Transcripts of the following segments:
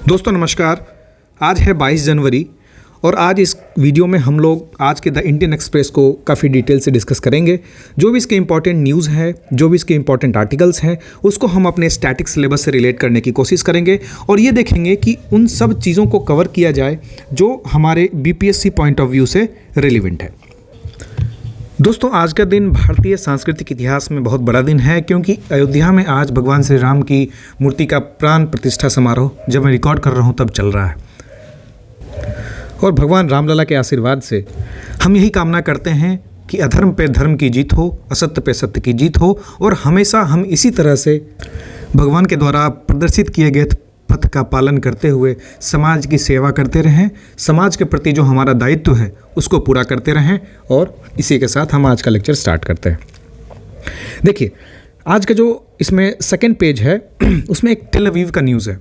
दोस्तों नमस्कार। आज है 22 जनवरी और आज इस वीडियो में हम लोग आज के द इंडियन एक्सप्रेस को काफ़ी डिटेल से डिस्कस करेंगे। जो भी इसके इंपॉर्टेंट न्यूज़ है, जो भी इसके इंपॉर्टेंट आर्टिकल्स हैं, उसको हम अपने स्टैटिक सिलेबस से रिलेट करने की कोशिश करेंगे और ये देखेंगे कि उन सब चीज़ों को कवर किया जाए जो हमारे बीपीएससी पॉइंट ऑफ व्यू से रिलेवेंट है। दोस्तों आज का दिन भारतीय सांस्कृतिक इतिहास में बहुत बड़ा दिन है, क्योंकि अयोध्या में आज भगवान श्री राम की मूर्ति का प्राण प्रतिष्ठा समारोह जब मैं रिकॉर्ड कर रहा हूँ तब चल रहा है। और भगवान रामलला के आशीर्वाद से हम यही कामना करते हैं कि अधर्म पे धर्म की जीत हो, असत्य पे सत्य की जीत हो और हमेशा हम इसी तरह से भगवान के द्वारा प्रदर्शित किए गए पथ का पालन करते हुए समाज की सेवा करते रहें, समाज के प्रति जो हमारा दायित्व है उसको पूरा करते रहें। और इसी के साथ हम आज का लेक्चर स्टार्ट करते हैं। देखिए आज का जो इसमें सेकंड पेज है उसमें एक टेल अवीव का न्यूज़ है।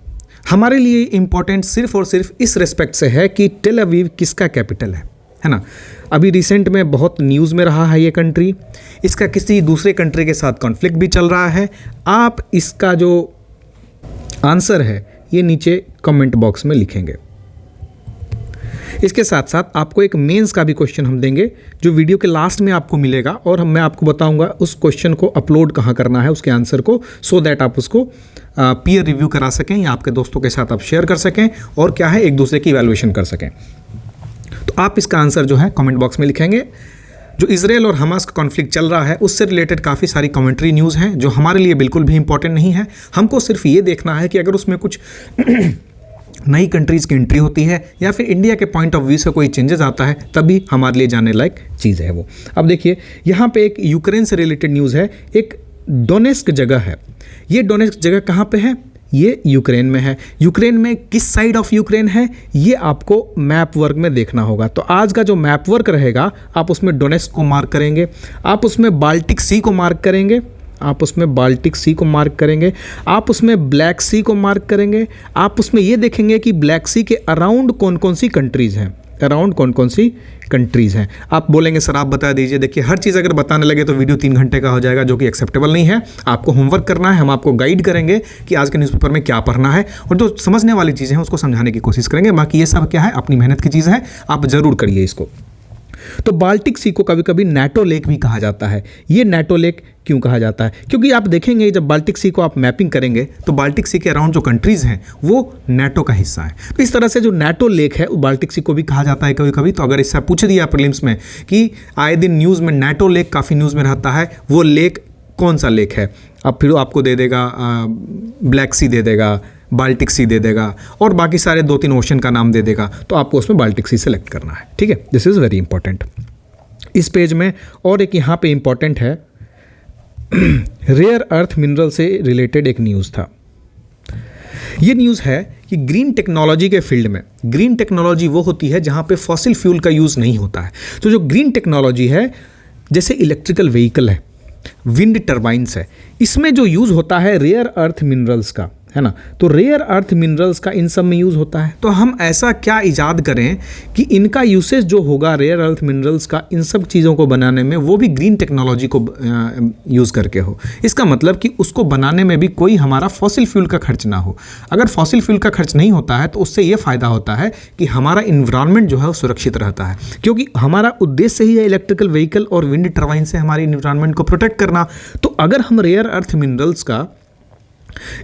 हमारे लिए इम्पॉर्टेंट सिर्फ और सिर्फ इस रेस्पेक्ट से है कि टेल अवीव किसका कैपिटल है ना। अभी रिसेंट में बहुत न्यूज़ में रहा है ये कंट्री, इसका किसी दूसरे कंट्री के साथ कॉन्फ्लिक्ट भी चल रहा है। आप इसका जो आंसर है ये नीचे कमेंट बॉक्स में लिखेंगे। इसके साथ साथ आपको एक मेंस का भी क्वेश्चन हम देंगे जो वीडियो के लास्ट में आपको मिलेगा और मैं आपको बताऊंगा उस क्वेश्चन को अपलोड कहाँ करना है, उसके आंसर को, सो दैट आप उसको पीयर रिव्यू करा सकें या आपके दोस्तों के साथ आप शेयर कर सकें और क्या है एक दूसरे की इवैल्यूएशन कर सकें। तो आप इसका आंसर जो है कमेंट बॉक्स में लिखेंगे। जो इजराइल और हमास का कॉन्फ्लिक्ट चल रहा है उससे रिलेटेड काफ़ी सारी कमेंट्री न्यूज़ हैं जो हमारे लिए बिल्कुल भी इंपॉर्टेंट नहीं है। हमको सिर्फ ये देखना है कि अगर उसमें कुछ नई कंट्रीज़ की एंट्री होती है या फिर इंडिया के पॉइंट ऑफ व्यू से कोई चेंजेस आता है तभी हमारे लिए जाने लायक चीज़ है वो। अब देखिए यहाँ पे एक यूक्रेन से रिलेटेड न्यूज़ है। एक डोनेस्क जगह है। ये डोनेस्क जगह कहाँ पे है? ये यूक्रेन में है। यूक्रेन में किस साइड ऑफ यूक्रेन है ये आपको मैप वर्क में देखना होगा। तो आज का जो मैप वर्क रहेगा आप उसमें डोनेस्क को मार्क करेंगे, आप उसमें बाल्टिक सी को मार्क करेंगे, आप उसमें बाल्टिक सी को मार्क करेंगे, आप उसमें ब्लैक सी को मार्क करेंगे। आप उसमें ये देखेंगे कि ब्लैक सी के अराउंड कौन कौन सी कंट्रीज़ हैं, अराउंड कौन कौन सी कंट्रीज़ हैं। आप बोलेंगे सर आप बता दीजिए। देखिए हर चीज़ अगर बताने लगे तो वीडियो 3 घंटे का हो जाएगा, जो कि एक्सेप्टेबल नहीं है। आपको होमवर्क करना है, हम आपको गाइड करेंगे कि आज के न्यूज़पेपर में क्या पढ़ना है और जो समझने वाली चीज़ें हैं उसको समझाने की कोशिश करेंगे। बाकी ये सब क्या है अपनी मेहनत की चीज़ है, आप ज़रूर करिए इसको। तो बाल्टिक सी को कभी कभी नाटो लेक भी कहा जाता है। ये नाटो लेक क्यों कहा जाता है? क्योंकि आप देखेंगे जब बाल्टिक सी को आप मैपिंग करेंगे तो बाल्टिक सी के अराउंड जो कंट्रीज़ हैं वो नाटो का हिस्सा है। तो इस तरह से जो नाटो लेक है वो बाल्टिक सी को भी कहा जाता है कभी कभी। तो अगर इससे पूछ दिया प्रीलिम्स में कि आए दिन न्यूज़ में नाटो लेक काफ़ी न्यूज़ में रहता है, वो लेक कौन सा लेक है, अब फिर आपको दे देगा ब्लैक सी दे देगा, बाल्टिक सी दे देगा और बाकी सारे 2-3 ओशन का नाम दे देगा। तो आपको उसमें बाल्टिक सी सेलेक्ट करना है। ठीक है, दिस इज़ वेरी इंपॉर्टेंट। इस पेज में और एक यहाँ पे इंपॉर्टेंट है रेयर अर्थ मिनरल से रिलेटेड एक न्यूज़ था। ये न्यूज़ है कि ग्रीन टेक्नोलॉजी के फील्ड में, ग्रीन टेक्नोलॉजी वो होती है जहाँ पे फॉसिल फ्यूल का यूज़ नहीं होता है। तो जो ग्रीन टेक्नोलॉजी है जैसे इलेक्ट्रिकल व्हीकल है, विंड टर्बाइंस है, इसमें जो यूज़ होता है रेयर अर्थ मिनरल्स का, है ना। तो रेयर अर्थ मिनरल्स का इन सब में यूज़ होता है। तो हम ऐसा क्या इजाद करें कि इनका यूसेज जो होगा रेयर अर्थ मिनरल्स का इन सब चीज़ों को बनाने में वो भी ग्रीन टेक्नोलॉजी को यूज़ करके हो। इसका मतलब कि उसको बनाने में भी कोई हमारा फॉसिल फ्यूल का खर्च ना हो। अगर फॉसिल फ्यूल का खर्च नहीं होता है तो उससे ये फ़ायदा होता है कि हमारा इन्वायरमेंट जो है वो सुरक्षित रहता है, क्योंकि हमारा उद्देश्य ही है इलेक्ट्रिकल व्हीकल और विंड टर्बाइन से हमारी इन्वायरमेंट को प्रोटेक्ट करना। तो अगर हम रेयर अर्थ मिनरल्स का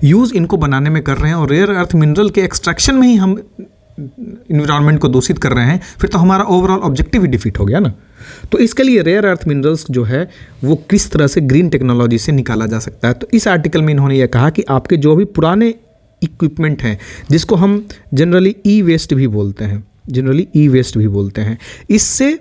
यूज़ इनको बनाने में कर रहे हैं और रेयर अर्थ मिनरल के एक्सट्रैक्शन में ही हम इन्वायरमेंट को दूषित कर रहे हैं, फिर तो हमारा ओवरऑल ऑब्जेक्टिव ही डिफीट हो गया ना। तो इसके लिए रेयर अर्थ मिनरल्स जो है वो किस तरह से ग्रीन टेक्नोलॉजी से निकाला जा सकता है। तो इस आर्टिकल में इन्होंने यह कहा कि आपके जो भी पुराने इक्विपमेंट हैं जिसको हम जनरली ई वेस्ट भी बोलते हैं, इससे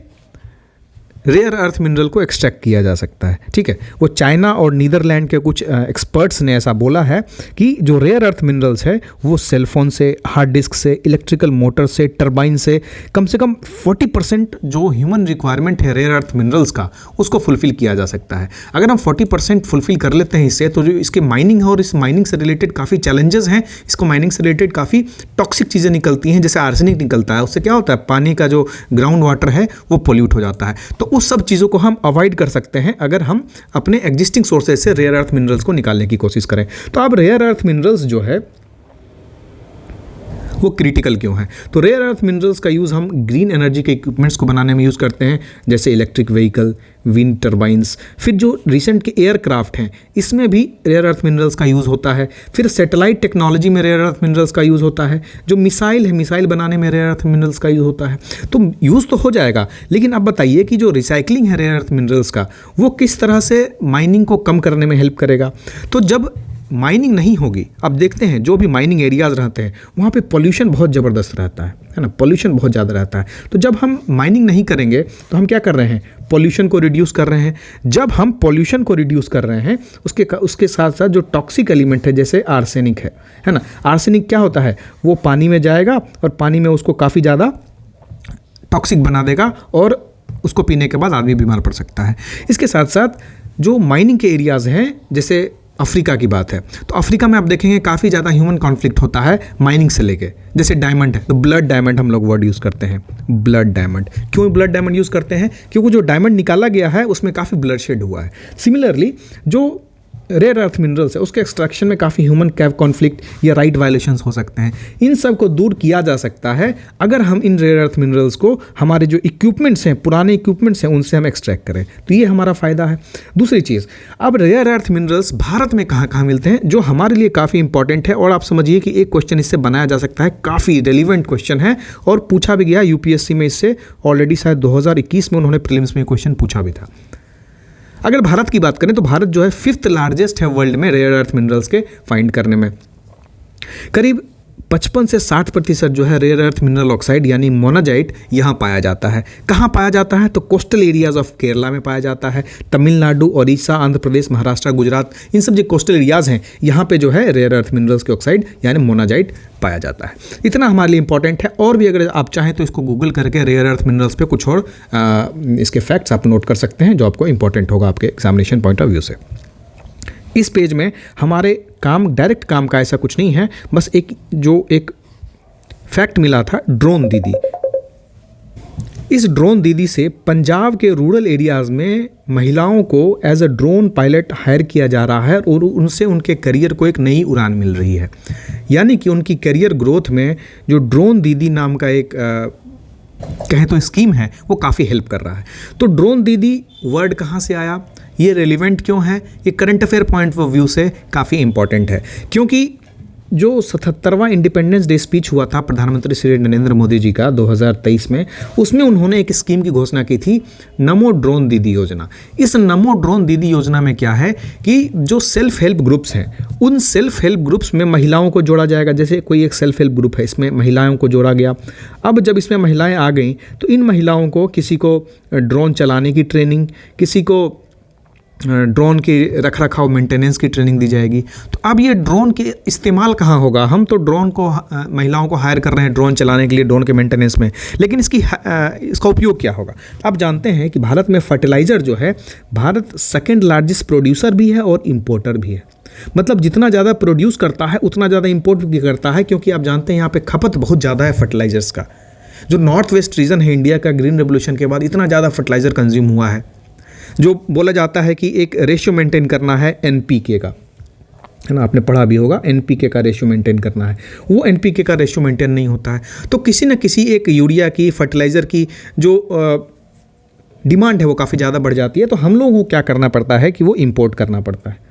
रेयर अर्थ मिनरल को एक्सट्रैक्ट किया जा सकता है। ठीक है, वो चाइना और नीदरलैंड के कुछ एक्सपर्ट्स ने ऐसा बोला है कि जो रेयर अर्थ मिनरल्स है वो सेलफोन से, हार्ड डिस्क से, इलेक्ट्रिकल मोटर से, टरबाइन से कम 40% जो ह्यूमन रिक्वायरमेंट है रेयर अर्थ मिनरल्स का उसको फुलफ़िल किया जा सकता है। अगर हम 40% फुलफ़िल कर लेते हैं इससे, तो जो इसके माइनिंग है और इस माइनिंग से रिलेटेड काफ़ी चैलेंजेस हैं, इसको माइनिंग से रिलेटेड काफ़ी टॉक्सिक चीज़ें निकलती हैं, जैसे आर्सेनिक निकलता है। उससे क्या होता है, पानी का जो ग्राउंड वाटर है वो पोल्यूट हो जाता है। तो उस सब चीज़ों को हम अवॉइड कर सकते हैं अगर हम अपने एग्जिस्टिंग सोर्सेज से रेयर अर्थ मिनरल्स को निकालने की कोशिश करें। तो अब रेयर अर्थ मिनरल्स जो है वो क्रिटिकल क्यों है। तो रेयर अर्थ मिनरल्स का यूज़ हम ग्रीन एनर्जी के इक्विपमेंट्स को बनाने में यूज़ करते हैं, जैसे इलेक्ट्रिक व्हीकल, विंड टर्बाइंस। फिर जो रिसेंट के एयरक्राफ्ट हैं इसमें भी रेयर अर्थ मिनरल्स का यूज़ होता है। फिर सैटेलाइट टेक्नोलॉजी में रेयर अर्थ मिनरल्स का यूज़ होता है। जो मिसाइल है, मिसाइल बनाने में रेयर अर्थ मिनरल्स का यूज़ होता है। तो यूज़ तो हो जाएगा, लेकिन अब बताइए कि जो रिसाइकलिंग है रेयर अर्थ मिनरल्स का, वो किस तरह से माइनिंग को कम करने में हेल्प करेगा। तो जब माइनिंग नहीं होगी, अब देखते हैं जो भी माइनिंग एरियाज़ रहते हैं वहाँ पे पॉल्यूशन बहुत ज़बरदस्त रहता है ना, पॉल्यूशन बहुत ज़्यादा रहता है। तो जब हम माइनिंग नहीं करेंगे तो हम क्या कर रहे हैं, पॉल्यूशन को रिड्यूस कर रहे हैं। जब हम पॉल्यूशन को रिड्यूस कर रहे हैं, उसके साथ साथ जो टॉक्सिक एलिमेंट है जैसे आर्सेनिक है ना, आर्सेनिक क्या होता है, वो पानी में जाएगा और पानी में उसको काफ़ी ज़्यादा टॉक्सिक बना देगा और उसको पीने के बाद आदमी बीमार पड़ सकता है। इसके साथ साथ जो माइनिंग के एरियाज़ हैं, जैसे अफ्रीका की बात है, तो अफ्रीका में आप देखेंगे काफ़ी ज़्यादा ह्यूमन कॉन्फ्लिक्ट होता है माइनिंग से लेके। जैसे डायमंड है तो ब्लड डायमंड हम लोग वर्ड यूज़ करते हैं, ब्लड डायमंड। क्यों ब्लड डायमंड यूज़ करते हैं, क्योंकि जो डायमंड निकाला गया है उसमें काफ़ी ब्लड शेड हुआ है। सिमिलरली जो रेयर अर्थ मिनरल्स है उसके एक्सट्रैक्शन में काफ़ी ह्यूमन कॉन्फ्लिक्ट या राइट वायलेशंस हो सकते हैं। इन सब को दूर किया जा सकता है अगर हम इन रेयर अर्थ मिनरल्स को हमारे जो इक्विपमेंट्स हैं, पुराने इक्विपमेंट्स हैं, उनसे हम एक्सट्रैक्ट करें, तो ये हमारा फ़ायदा है। दूसरी चीज़, अब रेयर अर्थ मिनरल्स भारत में कहाँ कहाँ मिलते हैं, जो हमारे लिए काफ़ी इंपॉर्टेंट है। और आप समझिए कि एक क्वेश्चन इससे बनाया जा सकता है, काफ़ी रेलिवेंट क्वेश्चन है और पूछा भी गया यूपीएससी में इससे ऑलरेडी, शायद 2021 में उन्होंने प्रीलिम्स में क्वेश्चन पूछा भी था। अगर भारत की बात करें तो भारत जो है 5th लार्जेस्ट है वर्ल्ड में रेयर अर्थ मिनरल्स के फाइंड करने में। करीब 55 से 60% जो है रेयर अर्थ मिनरल ऑक्साइड यानी मोनाजाइट यहाँ पाया जाता है। कहाँ पाया जाता है, तो कोस्टल एरियाज ऑफ केरला में पाया जाता है। तमिलनाडु, उड़ीसा, आंध्र प्रदेश, महाराष्ट्र, गुजरात, इन सब जो कोस्टल एरियाज़ हैं यहाँ पे जो है रेयर अर्थ मिनरल्स के ऑक्साइड यानी मोनाजाइट पाया जाता है। इतना हमारे लिए इंपॉर्टेंट है। और भी अगर आप चाहें तो इसको गूगल करके रेयर अर्थ मिनरल्स पे कुछ और इसके फैक्ट्स आप नोट कर सकते हैं जो आपको इंपॉर्टेंट होगा आपके एग्जामिनेशन पॉइंट ऑफ व्यू से। इस पेज में हमारे डायरेक्ट काम का ऐसा कुछ नहीं है, बस एक फैक्ट मिला था ड्रोन दीदी। इस ड्रोन दीदी से पंजाब के रूरल एरियाज़ में महिलाओं को as a drone pilot hire किया जा रहा है और उनसे उनके करियर को एक नई उड़ान मिल रही है। यानी कि उनकी करियर ग्रोथ में जो ड्रोन दीदी नाम का एक कहें तो स्कीम है वो काफ़ी हेल्प कर रहा है। तो ड्रोन दीदी वर्ड कहाँ से आया, ये रेलिवेंट क्यों है, ये current affair point of view से काफ़ी इंपॉर्टेंट है। क्योंकि जो 77वां इंडिपेंडेंस डे स्पीच हुआ था प्रधानमंत्री श्री नरेंद्र मोदी जी का 2023 में, उसमें उन्होंने एक स्कीम की घोषणा की थी, नमो ड्रोन दीदी योजना। इस नमो ड्रोन दीदी योजना में क्या है कि जो सेल्फ हेल्प ग्रुप्स हैं उन सेल्फ हेल्प ग्रुप्स में महिलाओं को जोड़ा जाएगा। जैसे कोई एक सेल्फ हेल्प ग्रुप है, इसमें महिलाओं को जोड़ा गया। अब जब इसमें महिलाएं आ गई तो इन महिलाओं को किसी को ड्रोन चलाने की ट्रेनिंग, किसी को ड्रोन के रख रखाव मेंटेनेंस की ट्रेनिंग दी जाएगी। तो अब ये ड्रोन के इस्तेमाल कहाँ होगा, हम तो ड्रोन को महिलाओं को हायर कर रहे हैं ड्रोन चलाने के लिए, ड्रोन के मेंटेनेंस में, लेकिन इसका उपयोग क्या होगा। आप जानते हैं कि भारत में फर्टिलाइज़र जो है, भारत 2nd लार्जेस्ट प्रोड्यूसर भी है और इम्पोर्टर भी है। मतलब जितना ज़्यादा प्रोड्यूस करता है उतना ज़्यादा इम्पोर्ट भी करता है, क्योंकि आप जानते हैं यहाँ पे खपत बहुत ज़्यादा है फर्टिलाइज़र्स का। जो नॉर्थ वेस्ट रीजन है इंडिया का, ग्रीन रेवोल्यूशन के बाद इतना ज़्यादा फर्टिलाइज़र कंज्यूम हुआ है। जो बोला जाता है कि एक रेशियो मेंटेन करना है एनपीके का, है ना, आपने पढ़ा भी होगा, एनपीके का रेशियो मेंटेन करना है, वो एनपीके का रेशियो मेंटेन नहीं होता है। तो किसी न किसी एक यूरिया की, फर्टिलाइज़र की जो डिमांड है वो काफ़ी ज़्यादा बढ़ जाती है, तो हम लोगों को क्या करना पड़ता है कि वो इंपोर्ट करना पड़ता है।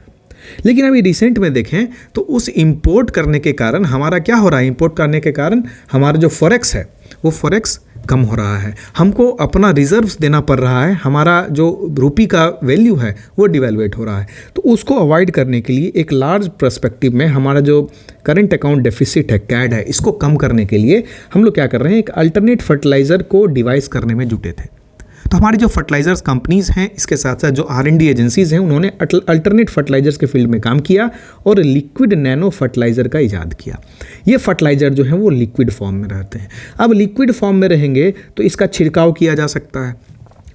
लेकिन अभी रिसेंट में देखें तो उस इंपोर्ट करने के कारण हमारा क्या हो रहा है, इंपोर्ट करने के कारण हमारा जो फॉरेक्स है वो फॉरेक्स कम हो रहा है, हमको अपना रिजर्व्स देना पड़ रहा है, हमारा जो रुपी का वैल्यू है वो डिवेल्युएट हो रहा है। तो उसको अवॉइड करने के लिए एक लार्ज पर्सपेक्टिव में हमारा जो करंट अकाउंट डेफिसिट है, कैड है, इसको कम करने के लिए हम लोग क्या कर रहे हैं, एक अल्टरनेट फर्टिलाइज़र को डिवाइस करने में जुटे थे। तो हमारी जो फर्टिलाइज़र्स कंपनीज़ हैं, इसके साथ साथ जो R&D एजेंसीज़ हैं, उन्होंने अल्टरनेट फर्टिलाइज़र्स के फील्ड में काम किया और लिक्विड नैनो फर्टिलाइज़र का इजाद किया। ये फर्टिलाइज़र जो है वो लिक्विड फॉर्म में रहते हैं। अब लिक्विड फॉर्म में रहेंगे तो इसका छिड़काव किया जा सकता है।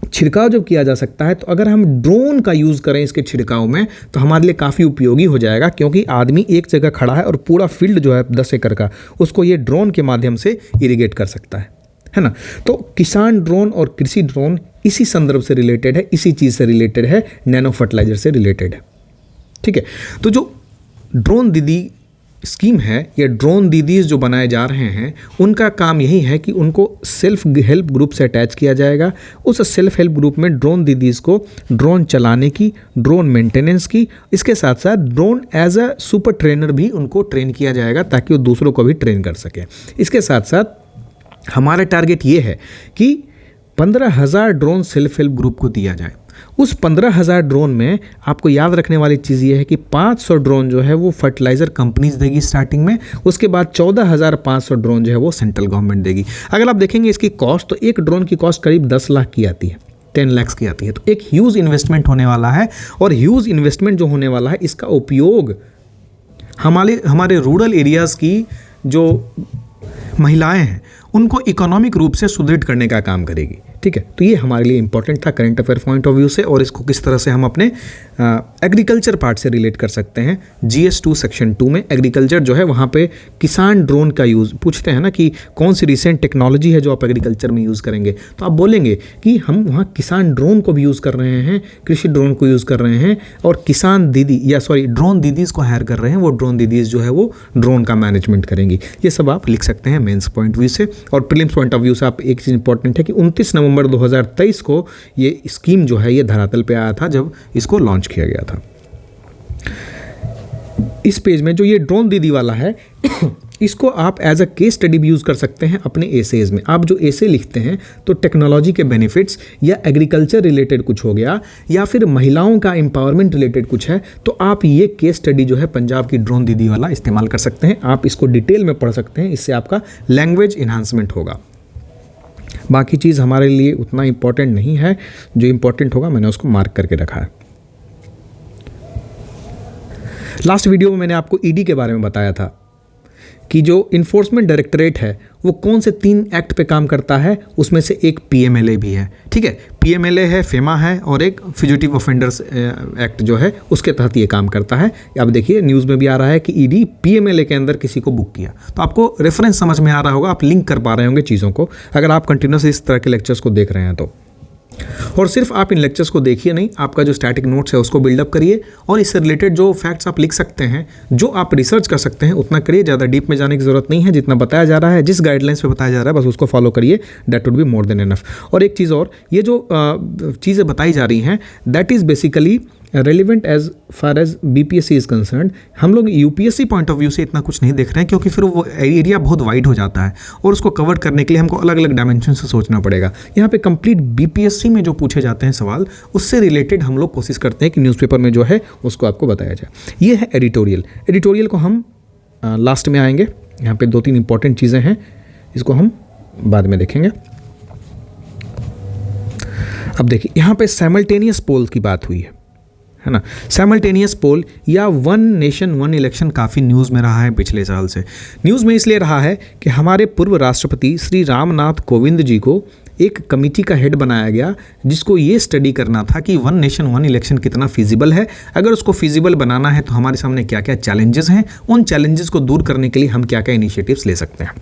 छिड़काव जब किया जा सकता है तो अगर हम ड्रोन का यूज़ करें इसके छिड़काव में तो हमारे लिए काफ़ी उपयोगी हो जाएगा, क्योंकि आदमी एक जगह खड़ा है और पूरा फील्ड जो है 10 एकड़ का, उसको ये ड्रोन के माध्यम से इरिगेट कर सकता है ना। तो किसान ड्रोन और कृषि ड्रोन इसी संदर्भ से रिलेटेड है, इसी चीज़ से रिलेटेड है, नैनो फर्टिलाइज़र से रिलेटेड है। ठीक है, तो जो ड्रोन दीदी स्कीम है, ये ड्रोन दीदीज जो बनाए जा रहे हैं, उनका काम यही है कि उनको सेल्फ हेल्प ग्रुप से अटैच किया जाएगा। उस सेल्फ हेल्प ग्रुप में ड्रोन दीदीज को ड्रोन चलाने की, ड्रोन मेंटेनेंस की, इसके साथ साथ drone as a super trainer भी उनको ट्रेन किया जाएगा ताकि वो दूसरों को भी ट्रेन कर सकें। इसके साथ साथ हमारा टारगेट ये है कि 15,000 ड्रोन सेल्फ हेल्प ग्रुप को दिया जाए। उस 15,000 ड्रोन में आपको याद रखने वाली चीज़ ये है कि 500 ड्रोन जो है वो फर्टिलाइज़र कंपनीज देगी स्टार्टिंग में, उसके बाद 14,500 ड्रोन जो है वो सेंट्रल गवर्नमेंट देगी। अगर आप देखेंगे इसकी कॉस्ट, तो एक ड्रोन की कॉस्ट करीब 10 लाख की आती है, 10 लाख की आती है। तो एक ह्यूज इन्वेस्टमेंट होने वाला है, और ह्यूज इन्वेस्टमेंट जो होने वाला है इसका उपयोग हमारे रूरल एरियाज़ की जो महिलाएं हैं उनको इकोनॉमिक रूप से सुदृढ़ करने का काम करेगी। ठीक है, तो ये हमारे लिए इंपॉर्टेंट था current affair point of view से, और इसको किस तरह से हम अपने एग्रीकल्चर पार्ट से रिलेट कर सकते हैं। GS2 सेक्शन 2 में एग्रीकल्चर जो है वहाँ पे किसान ड्रोन का यूज़ पूछते हैं ना कि कौन सी रिसेंट टेक्नोलॉजी है जो आप एग्रीकल्चर में यूज़ करेंगे, तो आप बोलेंगे कि हम वहाँ किसान ड्रोन को भी यूज़ कर रहे हैं, कृषि ड्रोन को यूज़ कर रहे हैं, और किसान दीदी ड्रोन दीदीज़ को हायर कर रहे हैं। वो ड्रोन दीदीज़ जो है वो ड्रोन का मैनेजमेंट करेंगी। ये सब आप लिख सकते हैं मेंस पॉइंट व्यू से, और प्रीलिम्स पॉइंट ऑफ व्यू से आप एक चीज़ इंपॉर्टेंट है कि 29 नवंबर 2023 को ये स्कीम जो है ये धरातल पे आया था जब इसको लॉन्च किया गया था। इस पेज में जो ये ड्रोन दीदी वाला है इसको आप एज अ केस स्टडी भी यूज़ कर सकते हैं अपने एसेज में। आप जो एसे लिखते हैं तो टेक्नोलॉजी के बेनिफिट्स या एग्रीकल्चर रिलेटेड कुछ हो गया, या फिर महिलाओं का एम्पावरमेंट रिलेटेड कुछ है, तो आप ये केस स्टडी जो है पंजाब की ड्रोन दीदी वाला इस्तेमाल कर सकते हैं। आप इसको डिटेल में पढ़ सकते हैं, इससे आपका लैंग्वेज इन्हांसमेंट होगा। बाकी चीज़ हमारे लिए उतना इम्पॉर्टेंट नहीं है, जो इम्पॉर्टेंट होगा मैंने उसको मार्क करके रखा है। लास्ट वीडियो में मैंने आपको ईडी के बारे में बताया था कि जो इन्फोर्समेंट डायरेक्टरेट है वो कौन से 3 एक्ट पे काम करता है, उसमें से एक PMLA भी है। ठीक है, PMLA है, फेमा है, और एक फ्यूजिटिव ऑफेंडर्स एक्ट जो है उसके तहत ये काम करता है। अब देखिए न्यूज़ में भी आ रहा है कि ईडी PMLA के अंदर किसी को बुक किया, तो आपको रेफरेंस समझ में आ रहा होगा, आप लिंक कर पा रहे होंगे चीज़ों को, अगर आप कंटिन्यूस इस तरह के लेक्चर्स को देख रहे हैं तो। और सिर्फ आप इन लेक्चर्स को देखिए नहीं, आपका जो स्टैटिक नोट्स है उसको बिल्डअप करिए, और इससे रिलेटेड जो फैक्ट्स आप लिख सकते हैं, जो आप रिसर्च कर सकते हैं उतना करिए। ज़्यादा डीप में जाने की ज़रूरत नहीं है, जितना बताया जा रहा है, जिस गाइडलाइंस पे बताया जा रहा है बस उसको फॉलो करिए, that would be more than enough. और एक चीज़ और, ये जो चीज़ें बताई जा रही हैं that is basically relevant as far as BPSC is concern. हम लोग UPSC पॉइंट ऑफ व्यू से इतना कुछ नहीं देख रहे हैं, क्योंकि फिर वो एरिया बहुत वाइड हो जाता है, और उसको कवर करने के लिए हमको अलग अलग डायमेंशन से सोचना पड़ेगा। यहाँ पे कंप्लीट BPSC में जो पूछे जाते हैं सवाल, उससे रिलेटेड हम लोग कोशिश करते हैं कि न्यूज़पेपर में जो है उसको आपको बताया जाए। ये है एडिटोरियल। एडिटोरियल को हम लास्ट में आएंगे, यहाँ पे 2-3 इंपॉर्टेंट चीज़ें हैं, इसको हम बाद में देखेंगे। अब देखिए यहाँ पे साइमल्टेनियस पोल की बात हुई है ना। साइमल्टेनियस पोल या वन नेशन वन इलेक्शन काफ़ी न्यूज़ में रहा है पिछले साल से। न्यूज़ में इसलिए रहा है कि हमारे पूर्व राष्ट्रपति श्री रामनाथ कोविंद जी को एक कमेटी का हेड बनाया गया, जिसको ये स्टडी करना था कि वन नेशन वन इलेक्शन कितना फिजिबल है। अगर उसको फिजिबल बनाना है तो हमारे सामने क्या क्या चैलेंजेस हैं, उन चैलेंजेस को दूर करने के लिए हम क्या क्या इनिशिएटिव्स ले सकते हैं।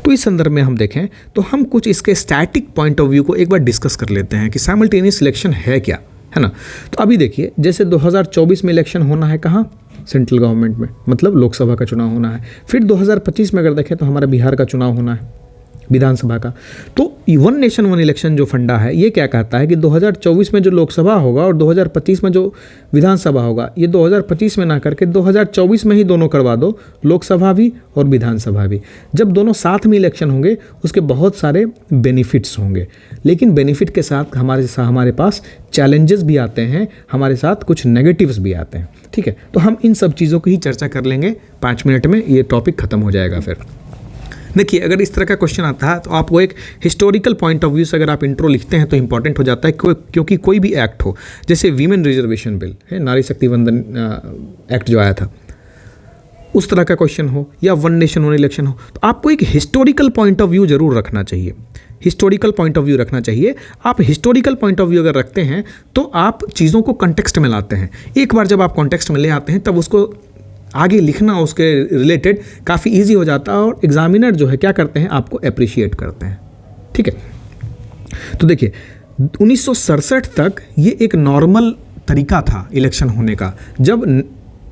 तो इस संदर्भ में हम देखें तो हम कुछ इसके स्टैटिक पॉइंट ऑफ व्यू को एक बार डिस्कस कर लेते हैं कि साइमल्टेनियस इलेक्शन है क्या, है ना। तो अभी देखिए, जैसे 2024 में इलेक्शन होना है कहाँ, सेंट्रल गवर्नमेंट में, मतलब लोकसभा का चुनाव होना है। फिर 2025 में अगर देखें तो हमारा बिहार का चुनाव होना है, विधानसभा का। तो वन नेशन वन इलेक्शन जो फंडा है ये क्या कहता है कि 2024 में जो लोकसभा होगा और 2025 में जो विधानसभा होगा, ये 2025 में ना करके 2024 में ही दोनों करवा दो, लोकसभा भी और विधानसभा भी। जब दोनों साथ में इलेक्शन होंगे उसके बहुत सारे बेनिफिट्स होंगे, लेकिन बेनिफिट के साथ हमारे पास चैलेंजेस भी आते हैं, हमारे साथ कुछ नेगेटिव्स भी आते हैं। ठीक है, तो हम इन सब चीज़ों की ही चर्चा कर लेंगे 5 मिनट में, ये टॉपिक खत्म हो जाएगा। फिर देखिए, अगर इस तरह का क्वेश्चन आता है तो आपको एक हिस्टोरिकल पॉइंट ऑफ व्यू से अगर आप इंट्रो लिखते हैं तो इंपॉर्टेंट हो जाता है, क्योंकि कोई भी एक्ट हो, जैसे वीमेन रिजर्वेशन बिल है, नारी शक्ति वंदन एक्ट जो आया था, उस तरह का क्वेश्चन हो, या वन नेशन वन इलेक्शन हो, तो आपको एक हिस्टोरिकल पॉइंट ऑफ व्यू जरूर रखना चाहिए। हिस्टोरिकल पॉइंट ऑफ व्यू रखना चाहिए। आप हिस्टोरिकल पॉइंट ऑफ व्यू अगर रखते हैं तो आप चीज़ों को कॉन्टेक्स्ट में लाते हैं। एक बार जब आप कॉन्टेक्स्ट में ले आते हैं तब उसको आगे लिखना उसके रिलेटेड काफ़ी इजी हो जाता है, और एग्जामिनर जो है क्या करते हैं, आपको अप्रिशिएट करते हैं। ठीक है, तो देखिए 1967 तक ये एक नॉर्मल तरीका था इलेक्शन होने का। जब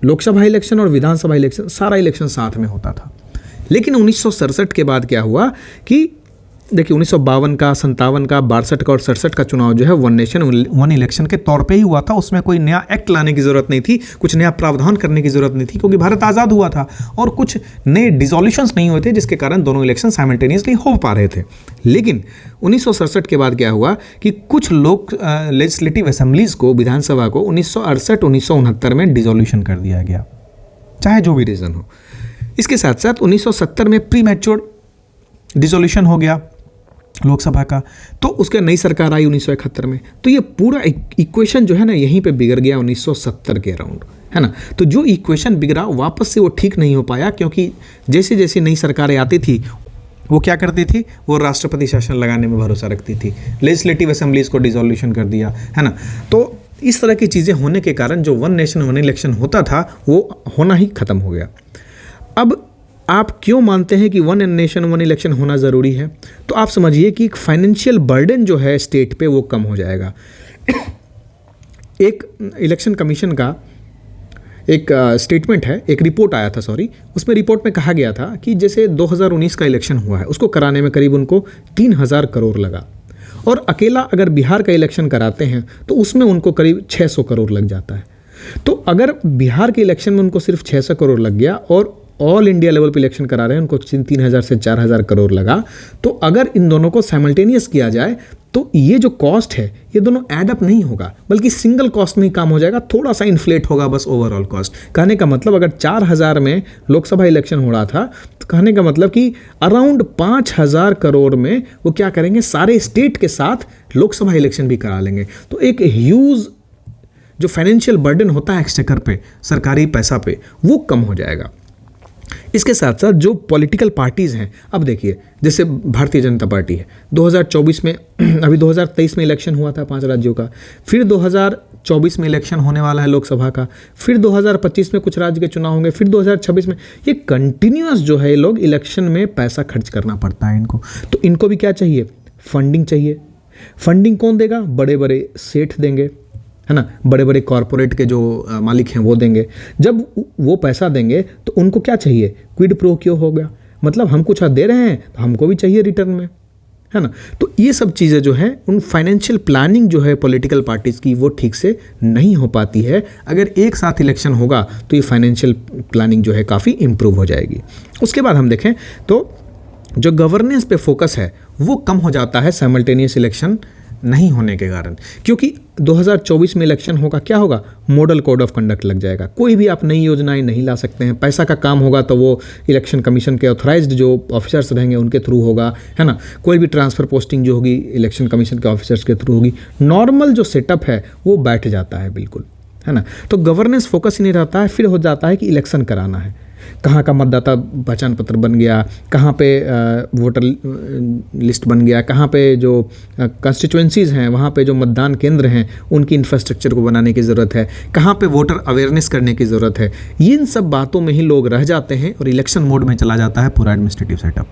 लोकसभा इलेक्शन और विधानसभा इलेक्शन, सारा इलेक्शन साथ में होता था। लेकिन 1967 के बाद क्या हुआ कि देखिए 1952 का, 57 का, 62 का और 67 का चुनाव जो है वन नेशन वन इलेक्शन के तौर पे ही हुआ था। उसमें कोई नया एक्ट लाने की ज़रूरत नहीं थी, कुछ नया प्रावधान करने की ज़रूरत नहीं थी, क्योंकि भारत आज़ाद हुआ था और कुछ नए डिसोल्यूशंस नहीं हुए थे, जिसके कारण दोनों इलेक्शन साइमल्टेनियसली हो पा रहे थे। लेकिन 1967 के बाद क्या हुआ कि कुछ लोग लेजिस्लेटिव असेंबलीज़ को, विधानसभा को 1968-1969 में डिसोल्यूशन कर दिया गया, चाहे जो भी रीज़न हो। इसके साथ साथ 1970 में प्री मैच्योर डिसोल्यूशन हो गया लोकसभा का, तो उसके नई सरकार आई 1971 में। तो ये पूरा इक्वेशन जो है ना यहीं पे बिगड़ गया 1970 के अराउंड, है ना। तो जो इक्वेशन बिगड़ा वापस से वो ठीक नहीं हो पाया, क्योंकि जैसे जैसे नई सरकारें आती थी वो क्या करती थी, वो राष्ट्रपति शासन लगाने में भरोसा रखती थी, लेजिस्लेटिव असेंबलीज़ को डिसोल्यूशन कर दिया, है ना। तो इस तरह की चीज़ें होने के कारण जो वन नेशन वन इलेक्शन होता था वो होना ही ख़त्म हो गया। अब आप क्यों मानते हैं कि वन नेशन वन इलेक्शन होना ज़रूरी है? तो आप समझिए कि फाइनेंशियल बर्डन जो है स्टेट पे वो कम हो जाएगा। एक इलेक्शन कमीशन का एक स्टेटमेंट है, एक रिपोर्ट आया था, उसमें रिपोर्ट में कहा गया था कि जैसे 2019 का इलेक्शन हुआ है, उसको कराने में करीब उनको 3000 करोड़ लगा, और अकेला अगर बिहार का इलेक्शन कराते हैं तो उसमें उनको करीब 600 करोड़ लग जाता है। तो अगर बिहार के इलेक्शन में उनको सिर्फ 600 करोड़ लग गया और ऑल इंडिया लेवल पे इलेक्शन करा रहे हैं उनको 3000 से 4000 करोड़ लगा, तो अगर इन दोनों को साइमल्टेनियस किया जाए तो ये जो कॉस्ट है ये दोनों ऐड अप नहीं होगा, बल्कि सिंगल कॉस्ट में ही काम हो जाएगा, थोड़ा सा इन्फ्लेट होगा बस ओवरऑल कॉस्ट। कहने का मतलब अगर 4000 में लोकसभा इलेक्शन हो रहा था तो कहने का मतलब कि अराउंड 5000 करोड़ में वो क्या करेंगे, सारे स्टेट के साथ लोकसभा इलेक्शन भी करा लेंगे। तो एक ह्यूज जो फाइनेंशियल बर्डन होता है एक्सचेकर पे, सरकारी पैसा पे, वो कम हो जाएगा। इसके साथ साथ जो पॉलिटिकल पार्टीज़ हैं, अब देखिए जैसे भारतीय जनता पार्टी है, 2024 में अभी 2023 में इलेक्शन हुआ था 5 राज्यों का, फिर 2024 में इलेक्शन होने वाला है लोकसभा का, फिर 2025 में कुछ राज्य के चुनाव होंगे, फिर 2026 में, ये कंटिन्यूअस जो है लोग इलेक्शन में पैसा खर्च करना पड़ता है इनको। तो इनको भी क्या चाहिए, फंडिंग चाहिए। फंडिंग कौन देगा, बड़े बड़े सेठ देंगे, है ना, बड़े बड़े कॉरपोरेट के जो मालिक हैं वो देंगे। जब वो पैसा देंगे तो उनको क्या चाहिए, क्विड प्रो क्यो हो गया, मतलब हम कुछ दे रहे हैं तो हमको भी चाहिए रिटर्न में, है ना। तो ये सब चीज़ें जो है, उन फाइनेंशियल प्लानिंग जो है पॉलिटिकल पार्टीज़ की, वो ठीक से नहीं हो पाती है। अगर एक साथ इलेक्शन होगा तो ये फाइनेंशियल प्लानिंग जो है काफ़ी इम्प्रूव हो जाएगी। उसके बाद हम देखें तो जो गवर्नेंस पे फोकस है वो कम हो जाता है साइमल्टेनियस इलेक्शन नहीं होने के कारण, क्योंकि 2024 में इलेक्शन होगा, क्या होगा, मॉडल कोड ऑफ कंडक्ट लग जाएगा। कोई भी आप नई योजनाएं नहीं ला सकते हैं। पैसा का काम होगा तो वो इलेक्शन कमीशन के ऑथराइज्ड जो ऑफिसर्स रहेंगे उनके थ्रू होगा, है ना। कोई भी ट्रांसफ़र पोस्टिंग जो होगी इलेक्शन कमीशन के ऑफिसर्स के थ्रू होगी। नॉर्मल जो सेटअप है वो बैठ जाता है बिल्कुल, है ना। तो गवर्नेंस फोकस ही नहीं रहता है। फिर हो जाता है कि इलेक्शन कराना है, कहाँ का मतदाता पहचान पत्र बन गया, कहाँ पे वोटर लिस्ट बन गया, कहाँ पे जो कंस्टिट्यूएंसीज़ हैं वहाँ पे जो मतदान केंद्र हैं उनकी इंफ्रास्ट्रक्चर को बनाने की ज़रूरत है, कहाँ पे वोटर अवेयरनेस करने की ज़रूरत है। इन सब बातों में ही लोग रह जाते हैं और इलेक्शन मोड में चला जाता है पूरा एडमिनिस्ट्रेटिव सेटअप।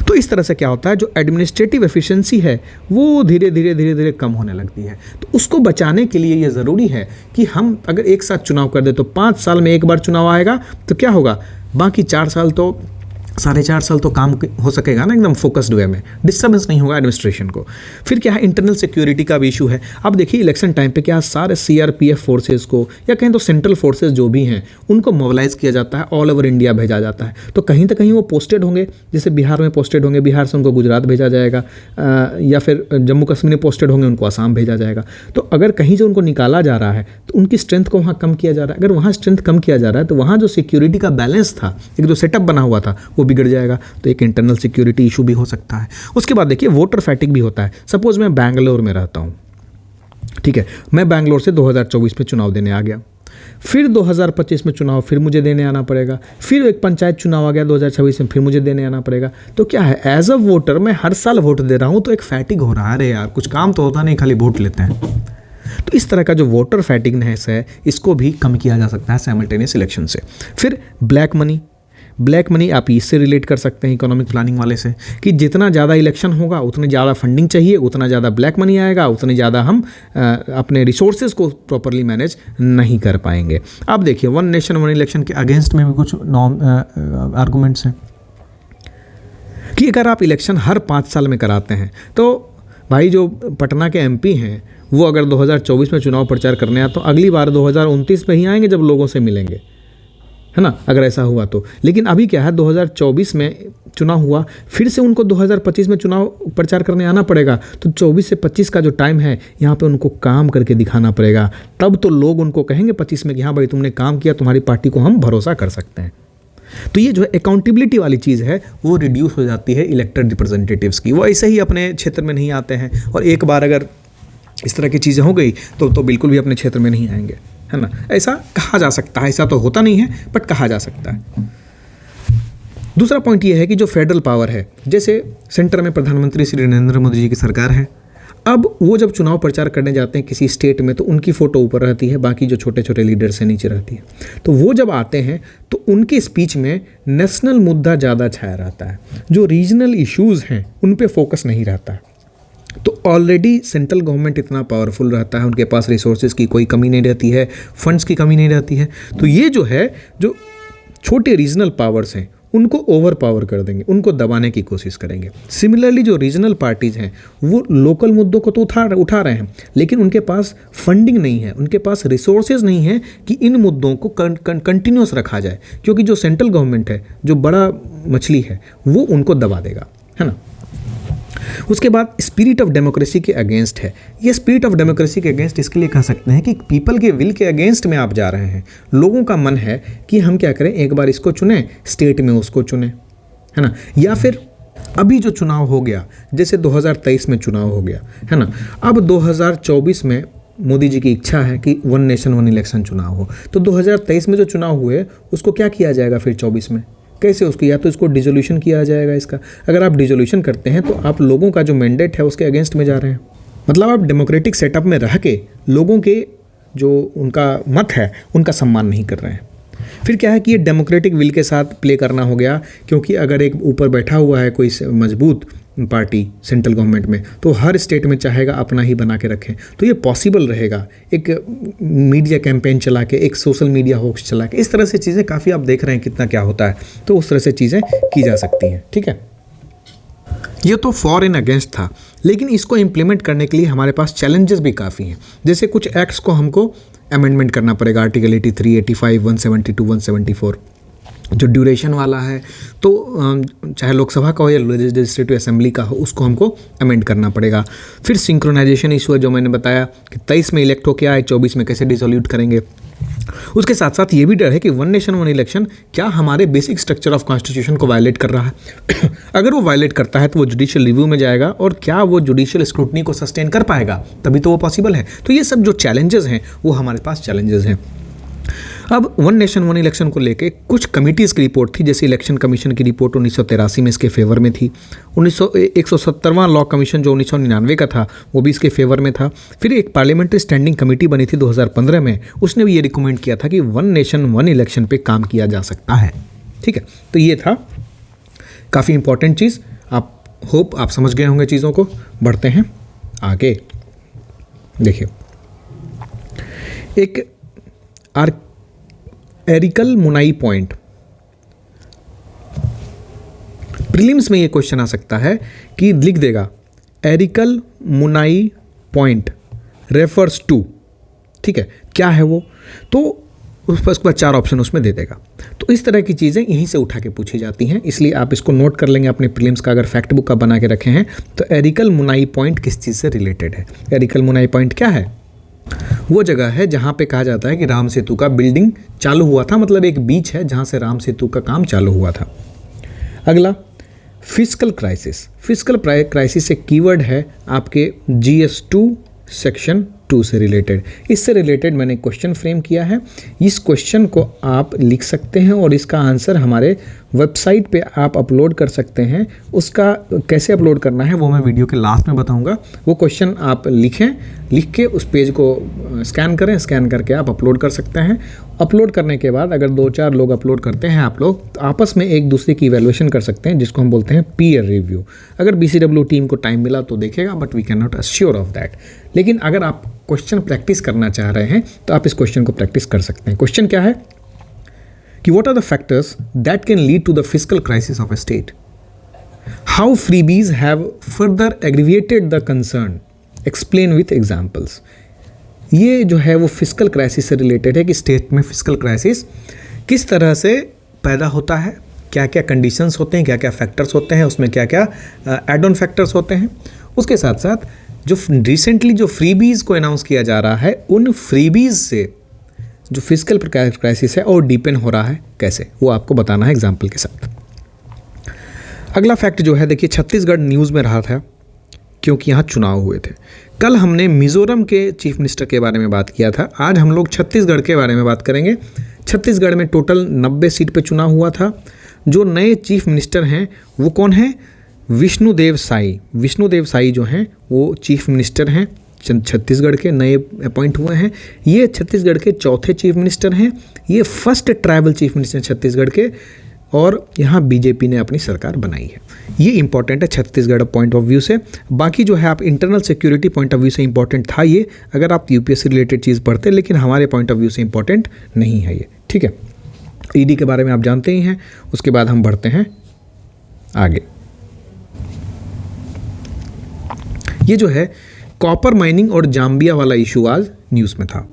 तो इस तरह से क्या होता है, जो एडमिनिस्ट्रेटिव एफिशिएंसी है वो धीरे धीरे कम होने लगती है। तो उसको बचाने के लिए ये ज़रूरी है कि हम अगर एक साथ चुनाव कर दे तो 5 साल में एक बार चुनाव आएगा तो क्या होगा, बाकी 4 साल तो 4.5 साल तो काम हो सकेगा ना एकदम फोकस्ड वे में, डिस्टर्बेंस नहीं होगा एडमिनिस्ट्रेशन को। फिर क्या है, इंटरनल सिक्योरिटी का भी इशू है। अब देखिए इलेक्शन टाइम पे क्या सारे CRPF फोर्सेस को या कहीं तो सेंट्रल फोर्सेस जो भी हैं उनको मोबिलाइज किया जाता है, ऑल ओवर इंडिया भेजा जाता है। तो कहीं तो कहीं वो पोस्टेड होंगे, जैसे बिहार में पोस्टेड होंगे, बिहार से उनको गुजरात भेजा जाएगा, या फिर जम्मू कश्मीर में पोस्टेड होंगे उनको आसाम भेजा जाएगा। तो अगर कहीं से उनको निकाला जा रहा है तो उनकी स्ट्रेंथ को वहाँ कम किया जा रहा है। अगर वहाँ स्ट्रेंथ कम किया जा रहा है तो वहाँ जो सिक्योरिटी का बैलेंस था, एक जो सेटअप बना हुआ था वो बिगड़ जाएगा। तो एक इंटरनल सिक्योरिटी इशू भी हो सकता है। उसके बाद देखिए वोटर फैटिग भी होता है। सपोज मैं बैंगलोर में रहता हूँ, ठीक है, मैं बैंगलोर से 2024 में चुनाव देने आ गया, फिर 2025 में चुनाव फिर मुझे देने आना पड़ेगा, फिर एक पंचायत चुनाव आ गया 2026 में, फिर मुझे देने आना पड़ेगा। तो क्या है, एज अ वोटर मैं हर साल वोट दे रहा हूँ, तो एक फैटिग हो रहा है, अरे यार कुछ काम तो होता नहीं, खाली वोट लेते हैं। तो इस तरह का जो वोटर फैटिगनेस है इसको भी कम किया जा सकता है साइमल्टेनियस इलेक्शन से। फिर ब्लैक मनी, ब्लैक मनी आप इससे रिलेट कर सकते हैं इकोनॉमिक प्लानिंग वाले से, कि जितना ज़्यादा इलेक्शन होगा उतनी ज़्यादा फंडिंग चाहिए, उतना ज़्यादा ब्लैक मनी आएगा, उतनी ज़्यादा हम अपने रिसोर्सेज को प्रॉपरली मैनेज नहीं कर पाएंगे। अब देखिए वन नेशन वन इलेक्शन के अगेंस्ट में भी कुछ आर्गूमेंट्स हैं कि अगर आप इलेक्शन हर 5 साल में कराते हैं तो भाई जो पटना के एमपी हैं वो अगर 2024 में चुनाव प्रचार करने आए तो अगली बार 2029 में ही आएंगे जब लोगों से मिलेंगे, है ना, अगर ऐसा हुआ तो। लेकिन अभी क्या है, 2024 में चुनाव हुआ, फिर से उनको 2025 में चुनाव प्रचार करने आना पड़ेगा, तो 24 से 25 का जो टाइम है यहाँ पे उनको काम करके दिखाना पड़ेगा, तब तो लोग उनको कहेंगे 25 में कि हाँ भाई तुमने काम किया, तुम्हारी पार्टी को हम भरोसा कर सकते हैं। तो ये जो है अकाउंटेबिलिटी वाली चीज़ है वो रिड्यूस हो जाती है इलेक्टेड रिप्रेजेंटेटिव्स की। वो ऐसे ही अपने क्षेत्र में नहीं आते हैं, और एक बार अगर इस तरह की चीज़ें हो गई तो बिल्कुल भी अपने क्षेत्र में नहीं आएंगे, है ना। ऐसा कहा जा सकता है, ऐसा तो होता नहीं है बट कहा जा सकता है। दूसरा पॉइंट ये है कि जो फेडरल पावर है, जैसे सेंटर में प्रधानमंत्री श्री नरेंद्र मोदी जी की सरकार है, अब वो जब चुनाव प्रचार करने जाते हैं किसी स्टेट में तो उनकी फ़ोटो ऊपर रहती है, बाकी जो छोटे छोटे लीडर्स हैं नीचे रहती है। तो वो जब आते हैं तो उनके स्पीच में नेशनल मुद्दा ज़्यादा छाया रहता है, जो रीजनल इश्यूज़ हैं उन पे फोकस नहीं रहता है। तो ऑलरेडी सेंट्रल गवर्नमेंट इतना पावरफुल रहता है, उनके पास रिसोर्सेज की कोई कमी नहीं रहती है, फंड्स की कमी नहीं रहती है। तो ये जो है, जो छोटे रीजनल पावर्स हैं उनको ओवर पावर कर देंगे, उनको दबाने की कोशिश करेंगे। सिमिलरली जो रीजनल पार्टीज़ हैं वो लोकल मुद्दों को तो उठा रहे हैं, लेकिन उनके पास फंडिंग नहीं है, उनके पास रिसोर्सेज नहीं है कि इन मुद्दों को कंटिन्यूस रखा जाए, क्योंकि जो सेंट्रल गवर्नमेंट है, जो बड़ा मछली है, वो उनको दबा देगा, है ना। उसके बाद स्पिरिट ऑफ डेमोक्रेसी के अगेंस्ट है। ये स्पिरिट ऑफ डेमोक्रेसी के अगेंस्ट इसके लिए कह सकते हैं कि पीपल के विल के अगेंस्ट में आप जा रहे हैं। लोगों का मन है कि हम क्या करें, एक बार इसको चुनें, स्टेट में उसको चुनें, है ना। या फिर अभी जो चुनाव हो गया, जैसे 2023 में चुनाव हो गया, है ना, अब 2024 में मोदी जी की इच्छा है कि वन नेशन वन इलेक्शन चुनाव हो, तो 2023 में जो चुनाव हुए उसको क्या किया जाएगा फिर 24 में, कैसे उसको, या तो इसको डिसोल्यूशन किया जाएगा इसका। अगर आप डिसोल्यूशन करते हैं तो आप लोगों का जो मैंडेट है उसके अगेंस्ट में जा रहे हैं। मतलब आप डेमोक्रेटिक सेटअप में रह के लोगों के जो उनका मत है उनका सम्मान नहीं कर रहे हैं। फिर क्या है कि ये डेमोक्रेटिक विल के साथ प्ले करना हो गया, क्योंकि अगर एक ऊपर बैठा हुआ है कोई मजबूत पार्टी सेंट्रल गवर्नमेंट में, तो हर स्टेट में चाहेगा अपना ही बना के रखें। तो ये पॉसिबल रहेगा एक मीडिया कैंपेन चला के, एक सोशल मीडिया होक्स चला के, इस तरह से चीज़ें काफ़ी आप देख रहे हैं कितना क्या होता है, तो उस तरह से चीज़ें की जा सकती हैं, ठीक है। ये तो फॉर एंड अगेंस्ट था, लेकिन इसको इम्प्लीमेंट करने के लिए हमारे पास चैलेंजेस भी काफ़ी हैं। जैसे कुछ एक्ट्स को हमको अमेंडमेंट करना पड़ेगा, आर्टिकल 83, 85, 172, 174, जो ड्यूरेशन वाला है, तो चाहे लोकसभा का हो या लेजिस्लेटिव असेंबली का हो, उसको हमको अमेंड करना पड़ेगा। फिर सिंक्रोनाइजेशन इशू है, जो मैंने बताया कि 23 में इलेक्ट हो क्या है, 24 में कैसे डिसोल्यूट करेंगे। उसके साथ साथ ये भी डर है कि वन नेशन वन इलेक्शन क्या हमारे बेसिक स्ट्रक्चर ऑफ कॉन्स्टिट्यूशन को वायलेट कर रहा है। अगर वो वायलेट करता है तो वो जुडिशियल रिव्यू में जाएगा, और क्या वो जुडिशियल स्क्रूटनी को सस्टेन कर पाएगा, तभी तो वो पॉसिबल है। तो ये सब जो चैलेंजेस हैं वो हमारे पास चैलेंजेस हैं। अब वन नेशन वन इलेक्शन को लेके कुछ कमिटीज़ की रिपोर्ट थी, जैसे इलेक्शन कमीशन की रिपोर्ट 1983 में इसके फेवर में थी। 170वां लॉ कमीशन जो 1999 का था वो भी इसके फेवर में था। फिर एक पार्लियामेंट्री स्टैंडिंग कमेटी बनी थी 2015 में, उसने भी ये रिकमेंड किया था कि वन नेशन वन इलेक्शन पे काम किया जा सकता है, ठीक है। तो ये था काफ़ी इंपॉर्टेंट चीज़। आप होप आप समझ गए होंगे चीज़ों को। बढ़ते हैं आगे। देखिए, एक एरिकल मुनाई पॉइंट, प्रीलिम्स में ये क्वेश्चन आ सकता है कि लिख देगा auricle Munai point refers to, ठीक है, क्या है वो, तो उसके बाद 4 ऑप्शन उसमें दे देगा। तो इस तरह की चीज़ें यहीं से उठा के पूछी जाती हैं, इसलिए आप इसको नोट कर लेंगे अपने प्रीलिम्स का। अगर फैक्ट बुक का बना के रखे हैं तो एरिकल मुनाई पॉइंट किस चीज़ से रिलेटेड है। एरिकल मुनाई पॉइंट क्या है, वो जगह है जहाँ पे कहा जाता है कि राम सेतु का बिल्डिंग चालू हुआ था, मतलब एक बीच है जहाँ से राम सेतु का काम चालू हुआ था। अगला फिस्कल क्राइसिस। फिस्कल क्राइसिस एक कीवर्ड है आपके GS2 सेक्शन 2 से रिलेटेड। इससे रिलेटेड मैंने क्वेश्चन फ्रेम किया है। इस क्वेश्चन को आप लिख सकते हैं और इसका आंसर हमारे वेबसाइट पे आप अपलोड कर सकते हैं। उसका कैसे अपलोड करना है वो मैं वीडियो के लास्ट में बताऊंगा। वो क्वेश्चन आप लिखें, लिख के उस पेज को स्कैन करें, स्कैन करके आप अपलोड कर सकते हैं। अपलोड करने के बाद अगर 2-4 लोग अपलोड करते हैं आप लोग, तो आपस में एक दूसरे की इवैल्यूएशन कर सकते हैं, जिसको हम बोलते हैं पीयर रिव्यू। अगर BCW टीम को टाइम मिला तो देखेगा, but we can not assure of that. लेकिन अगर आप क्वेश्चन प्रैक्टिस करना चाह रहे हैं तो आप इस क्वेश्चन को प्रैक्टिस कर सकते हैं। क्वेश्चन क्या है कि what are the factors that can lead to the fiscal crisis of a state, how freebies have further aggravated the concern, explain with examples. ये जो है वो फिस्कल क्राइसिस से रिलेटेड है कि स्टेट में फिस्कल क्राइसिस किस तरह से पैदा होता है, क्या क्या कंडीशंस होते हैं, क्या क्या फैक्टर्स होते हैं, उसमें क्या क्या एड ऑन फैक्टर्स होते हैं। उसके साथ साथ जो रिसेंटली जो फ्रीबीज को अनाउंस किया जा रहा है, उन फ्रीबीज से जो फिस्कल क्राइसिस है और डीपेन हो रहा है कैसे, वो आपको बताना है एग्जाम्पल के साथ। अगला फैक्ट जो है, देखिए छत्तीसगढ़ न्यूज़ में रहा था क्योंकि यहाँ चुनाव हुए थे। कल हमने मिज़ोरम के चीफ मिनिस्टर के बारे में बात किया था, आज हम लोग छत्तीसगढ़ के बारे में बात करेंगे। छत्तीसगढ़ में टोटल 90 सीट पे चुनाव हुआ था। जो नए चीफ मिनिस्टर हैं वो कौन हैं? विष्णुदेव साई। विष्णुदेव साई जो हैं वो चीफ मिनिस्टर हैं, छत्तीसगढ़ के नए अपॉइंट हुए हैं। ये छत्तीसगढ़ के चौथे चीफ मिनिस्टर हैं। ये first tribal chief minister Chhattisgarh के, और यहाँ बीजेपी ने अपनी सरकार बनाई है। ये इंपॉर्टेंट है छत्तीसगढ़ पॉइंट ऑफ व्यू से। बाकी जो है आप internal security point of view से इंपॉर्टेंट था ये, अगर आप यूपीएससी रिलेटेड चीज़ पढ़ते, लेकिन हमारे पॉइंट ऑफ व्यू से इंपॉर्टेंट नहीं है ये, ठीक है। ईडी के बारे में आप जानते ही हैं। उसके बाद हम बढ़ते हैं आगे। ये जो है कॉपर माइनिंग और जाम्बिया वाला इशू आज न्यूज़ में था।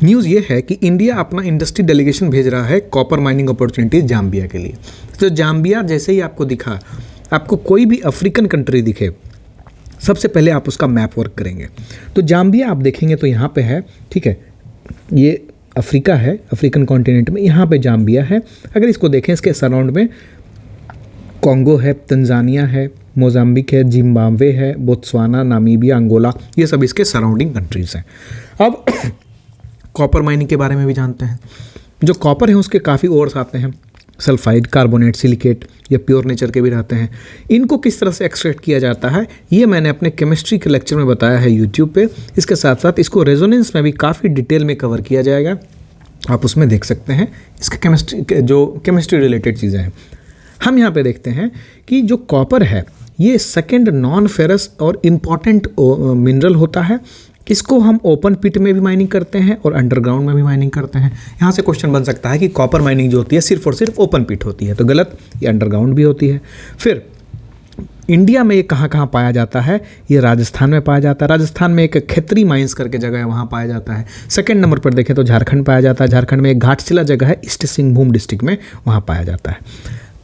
न्यूज़ ये है कि इंडिया अपना इंडस्ट्री डेलीगेशन भेज रहा है कॉपर माइनिंग अपॉर्चुनिटीज़ जाम्बिया के लिए। तो जाम्बिया जैसे ही आपको दिखा, आपको कोई भी अफ्रीकन कंट्री दिखे, सबसे पहले आप उसका मैप वर्क करेंगे। तो जाम्बिया आप देखेंगे तो यहाँ पे है, ठीक है, ये अफ्रीका है, अफ्रीकन कॉन्टिनेंट में यहाँ पे जाम्बिया है। अगर इसको देखें, इसके सराउंड में कॉन्गो है, तंजानिया है, मोजाम्बिक है, जिम्बाब्वे है, बोत्सवाना, नामीबिया, अंगोला, ये सब इसके सराउंडिंग कंट्रीज़ हैं। अब कॉपर माइनिंग के बारे में भी जानते हैं। जो कॉपर है उसके काफ़ी ओर्स आते हैं, सल्फाइड, कार्बोनेट, सिलिकेट, या प्योर नेचर के भी रहते हैं। इनको किस तरह से एक्सट्रैक्ट किया जाता है ये मैंने अपने केमिस्ट्री के लेक्चर में बताया है यूट्यूब पे। इसके साथ साथ इसको रेजोनेंस में भी काफ़ी डिटेल में कवर किया जाएगा, आप उसमें देख सकते हैं। इसका केमिस्ट्री रिलेटेड चीज़ें हैं। हम यहाँ पे देखते हैं कि जो कॉपर है ये सेकेंड नॉन फेरस और इम्पॉर्टेंट मिनरल होता है। इसको हम ओपन पिट में भी माइनिंग करते हैं और अंडरग्राउंड में भी माइनिंग करते हैं। यहाँ से क्वेश्चन बन सकता है कि कॉपर माइनिंग जो होती है सिर्फ और सिर्फ ओपन पिट होती है, तो गलत, ये अंडरग्राउंड भी होती है। फिर इंडिया में ये कहाँ कहाँ पाया जाता है? ये राजस्थान में पाया जाता है। राजस्थान में एक खेतरी माइंस करके जगह है, वहाँ पाया जाता है। सेकंड नंबर पर देखें तो झारखंड पाया जाता है। झारखंड में एक घाटशिला जगह है ईस्ट सिंहभूम डिस्ट्रिक्ट में, वहाँ पाया जाता है।